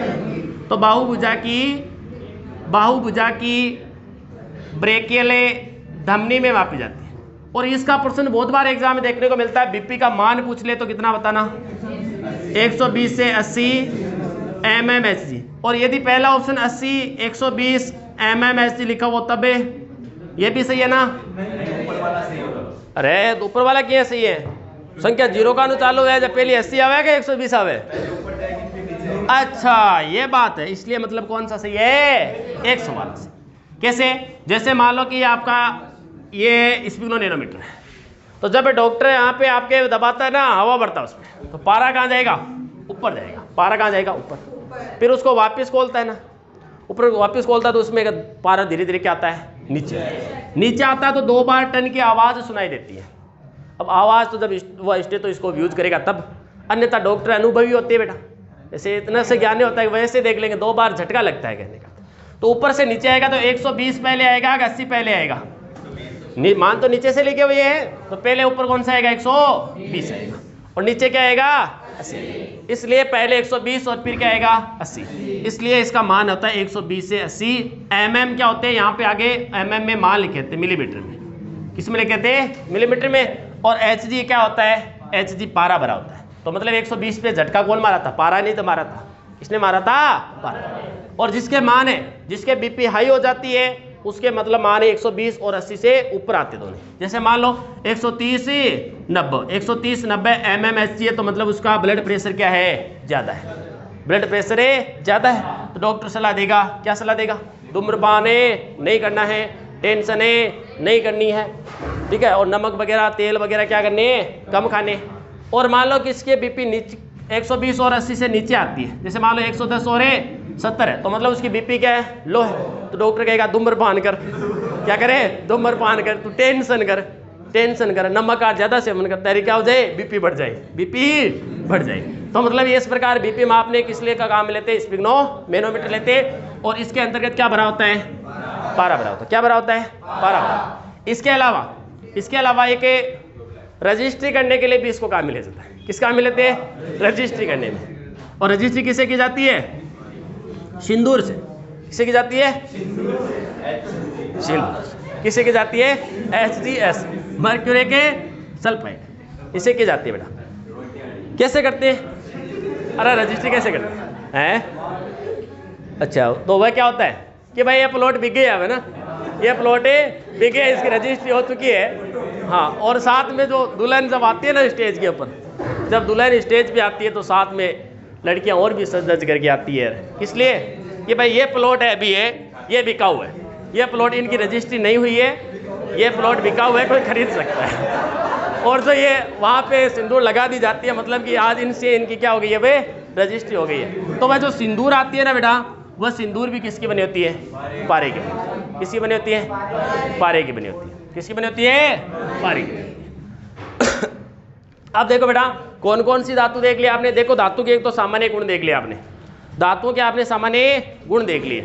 तो बाहुभुजा की ब्रेकियल धमनी में मापी जाती है। और इसका प्रश्न बहुत बार एग्जाम में देखने को मिलता है। बीपी का मान पूछ ले तो कितना बताना, 120 से 80 mmHg। और यदि पहला ऑप्शन 80 120 mmHg लिखा हो तब ये भी सही है ना? अरे ऊपर वाला क्या सही है? संख्या जीरो का चालू है, जब पहले 80 आवे क्या 120 आवे? अच्छा ये बात है, इसलिए मतलब कौन सा सही है? 100 वाला सही। कैसे? जैसे मान लो कि आपका ये स्पिग्नोनैनोमीटर है, तो जब डॉक्टर यहाँ पे आपके दबाता है ना, हवा बढ़ता है उसमें, तो पारा कहाँ जाएगा? ऊपर जाएगा। पारा कहाँ जाएगा? ऊपर। फिर उसको वापस खोलता है ना, ऊपर वापस खोलता है तो उसमें पारा धीरे धीरे क्या आता है? नीचे आता है। तो 2 बार टन की आवाज़ सुनाई देती है। अब आवाज़ तो जब वह स्टेथोस्कोप यूज करेगा तब, अन्यथा डॉक्टर अनुभवी होते हैं बेटा, ऐसे इतना से ज्ञान नहीं होता है, वैसे देख लेंगे 2 बार झटका लगता है कहने का। तो ऊपर से नीचे आएगा तो 120 पहले आएगा कि 80 पहले आएगा? मान तो नीचे से लेके हुए है, तो पहले ऊपर कौन सा आएगा? 120 आएगा, और नीचे क्या आएगा? 80। इसलिए पहले 120 और फिर क्या आएगा? 80। इसलिए इसका मान होता है 120 से 80। mm क्या होते हैं? यहाँ पे आगे mm में मान लिखे थे, मिलीमीटर में। किस में लिखे थे? मिलीमीटर में। और Hg क्या होता है? Hg पारा भरा होता है। तो मतलब 120 पे झटका कौन मारा था? पारा नहीं तो मारा था, इसने मारा था पारा। और जिसके मान है, जिसके बीपी हाई हो जाती है, उसके मतलब मान है 120 और 80 से ऊपर आते दोनों। जैसे मान लो 130 90 mmHg है, तो मतलब उसका ब्लड प्रेशर क्या है? ज़्यादा है। ब्लड प्रेशर है ज़्यादा है, तो डॉक्टर सलाह देगा, क्या सलाह देगा? धूम्रपान नहीं करना है, टेंशन नहीं करनी है, ठीक है, और नमक वगैरह तेल वगैरह क्या करने हैं? कम खाने। और मान लो कि इसके बीपी नीचे 120 और 80 से नीचे आती है, जैसे मान लो 110 और 70 है, तो मतलब उसकी बीपी क्या है? लो है। तो डॉक्टर कहेगा धूम्रपान कर। क्या करे? धूम्रपान कर। तू टेंशन कर, नमक का ज़्यादा सेवन करता है, क्या हो जाए? बीपी बढ़ जाए। तो मतलब ये इस प्रकार बीपी मापने किस लिए का काम लेते हैं? स्पिग्नोमैनोमीटर लेते हैं। और इसके अंतर्गत क्या भरा होता है? पारा भरा होता है। क्या भरा होता है? पारा भरा। इसके अलावा एक रजिस्ट्री करने के लिए भी इसको काम मिले जाता है। किस काम में लेते हैं? रजिस्ट्री करने में। और रजिस्ट्री किससे की जाती है? सिंदूर से। किससे की जाती है? सिंदूर। किससे की जाती है? HGS, मर्क्यूरी के सल्फाइड, इसे की जाती है बेटा। कैसे करते हैं? अरे रजिस्ट्री कैसे करते हैं? अच्छा, तो वह क्या होता है कि भाई ये प्लॉट बिक गया है ना, ये प्लॉट बिक गया, इसकी रजिस्ट्री हो चुकी है। हाँ, और साथ में जो दुल्हन जब आती है ना स्टेज के ऊपर, जब दुल्हन स्टेज पे आती है तो साथ में लड़कियां और भी सज धज करके आती है। इसलिए कि भाई ये प्लॉट है अभी ये बिकाऊ है, ये प्लॉट इनकी रजिस्ट्री नहीं हुई है, ये प्लॉट बिकाऊ है, कोई खरीद सकता है। और जो ये वहाँ पे सिंदूर लगा दी जाती है, मतलब कि आज इनसे इनकी क्या हो गई है? वे रजिस्ट्री हो गई है। तो वह जो सिंदूर आती है ना बेटा, वह सिंदूर भी किसकी बनी होती है? पारे की। किसकी बनी होती है? पारे की बनी होती है। किसकी बनी होती है? पारे की। अब देखो बेटा, कौन कौन सी धातु देख लिया आपने? देखो धातु के एक तो सामान्य गुण देख लिया आपने, धातुओं के आपने सामान्य गुण देख लिए।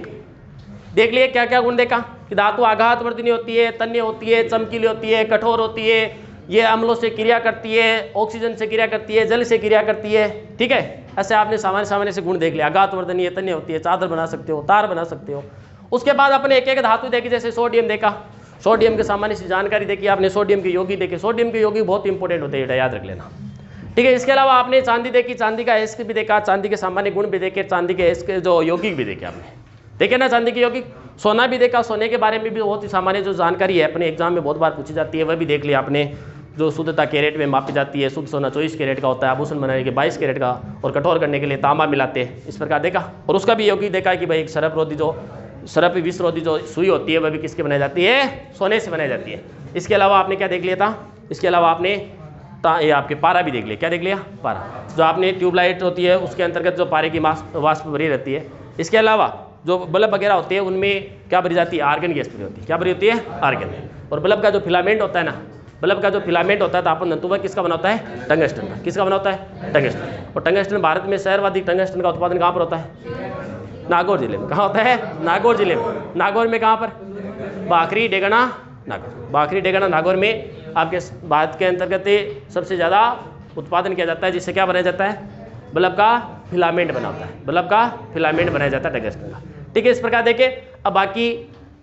क्या क्या गुण देखा? कि धातु आघातवर्धिनी होती है, तन्य होती है, चमकीली होती है, कठोर होती है, ये अम्लों से क्रिया करती है, ऑक्सीजन से क्रिया करती है, जल से क्रिया करती है। ठीक है, ऐसे आपने सामान्य से गुण देख लिया। आघातवर्धिनी है, तन्य होती है, चादर बना सकते हो, तार बना सकते हो। उसके बाद अपने एक एक धातु देखी, जैसे सोडियम देखा, सोडियम की सामान्य सी जानकारी देखी आपने, सोडियम के यौगिक देखे। सोडियम के यौगिक बहुत इंपॉर्टेंट होते हैं, याद रख लेना। ठीक है, इसके अलावा आपने चांदी देखी, चांदी का एस्क भी देखा, चांदी के सामान्य गुण भी देखे, चांदी के एस्क जो यौगिक भी देखे आपने, देखे ना चांदी के यौगिक। सोना भी देखा, सोने के बारे में भी बहुत ही सामान्य जो जानकारी है अपने एग्जाम में बहुत बार पूछी जाती है, वह भी देख लिया आपने। जो शुद्धता कैरेट में मापी जाती है, शुद्ध सोना 24 कैरेट का होता है, आभूषण बनाने के 22 कैरेट का, और कठोर करने के लिए तांबा मिलाते हैं, इस प्रकार देखा। और उसका भी यौगिक देखा कि भाई एक सर्परोधी जो विषरोधी जो सुई होती है वह भी किसकी बनाई जाती है? सोने से बनाई जाती है। इसके अलावा आपने क्या देख लिया था? इसके अलावा आपने ये आपके पारा भी देख लिया। क्या देख लिया? पारा। जो आपने ट्यूबलाइट होती है उसके अंतर्गत जो पारे की वाष्प भरी रहती है। इसके अलावा जो बल्ब वगैरह होते हैं उनमें क्या भरी जाती है? आर्गन गैस भरी होती है। क्या भरी होती है? आर्गन। और बल्ब का जो फिलामेंट होता है ना, बल्ब का जो फिलामेंट होता है तापन तंतु, वह किसका बना होता है? टंगस्टन का। किसका बना होता है? टंगस्टन। और टंगस्टन भारत में सर्वाधिक टंगस्टन का उत्पादन कहाँ पर होता है? नागौर जिले में। कहाँ होता है? नागौर जिले में। नागौर में कहाँ पर? बाखरी डेगना नागौर। बाखरी डेगना नागौर में आपके भारत के अंतर्गत सबसे ज़्यादा उत्पादन किया जाता है, जिससे क्या बनाया जाता है? बल्ब का फिलामेंट बना होता है, बल्ब का फिलामेंट बनाया जाता है टंगस्टन का। ठीक है, इस प्रकार देखें। अब बाकी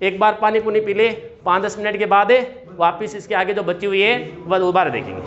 एक बार पानी पुनी पी ले, 5-10 मिनट के बाद वापस इसके आगे जो बची हुई है वह दोबारा देखेंगे।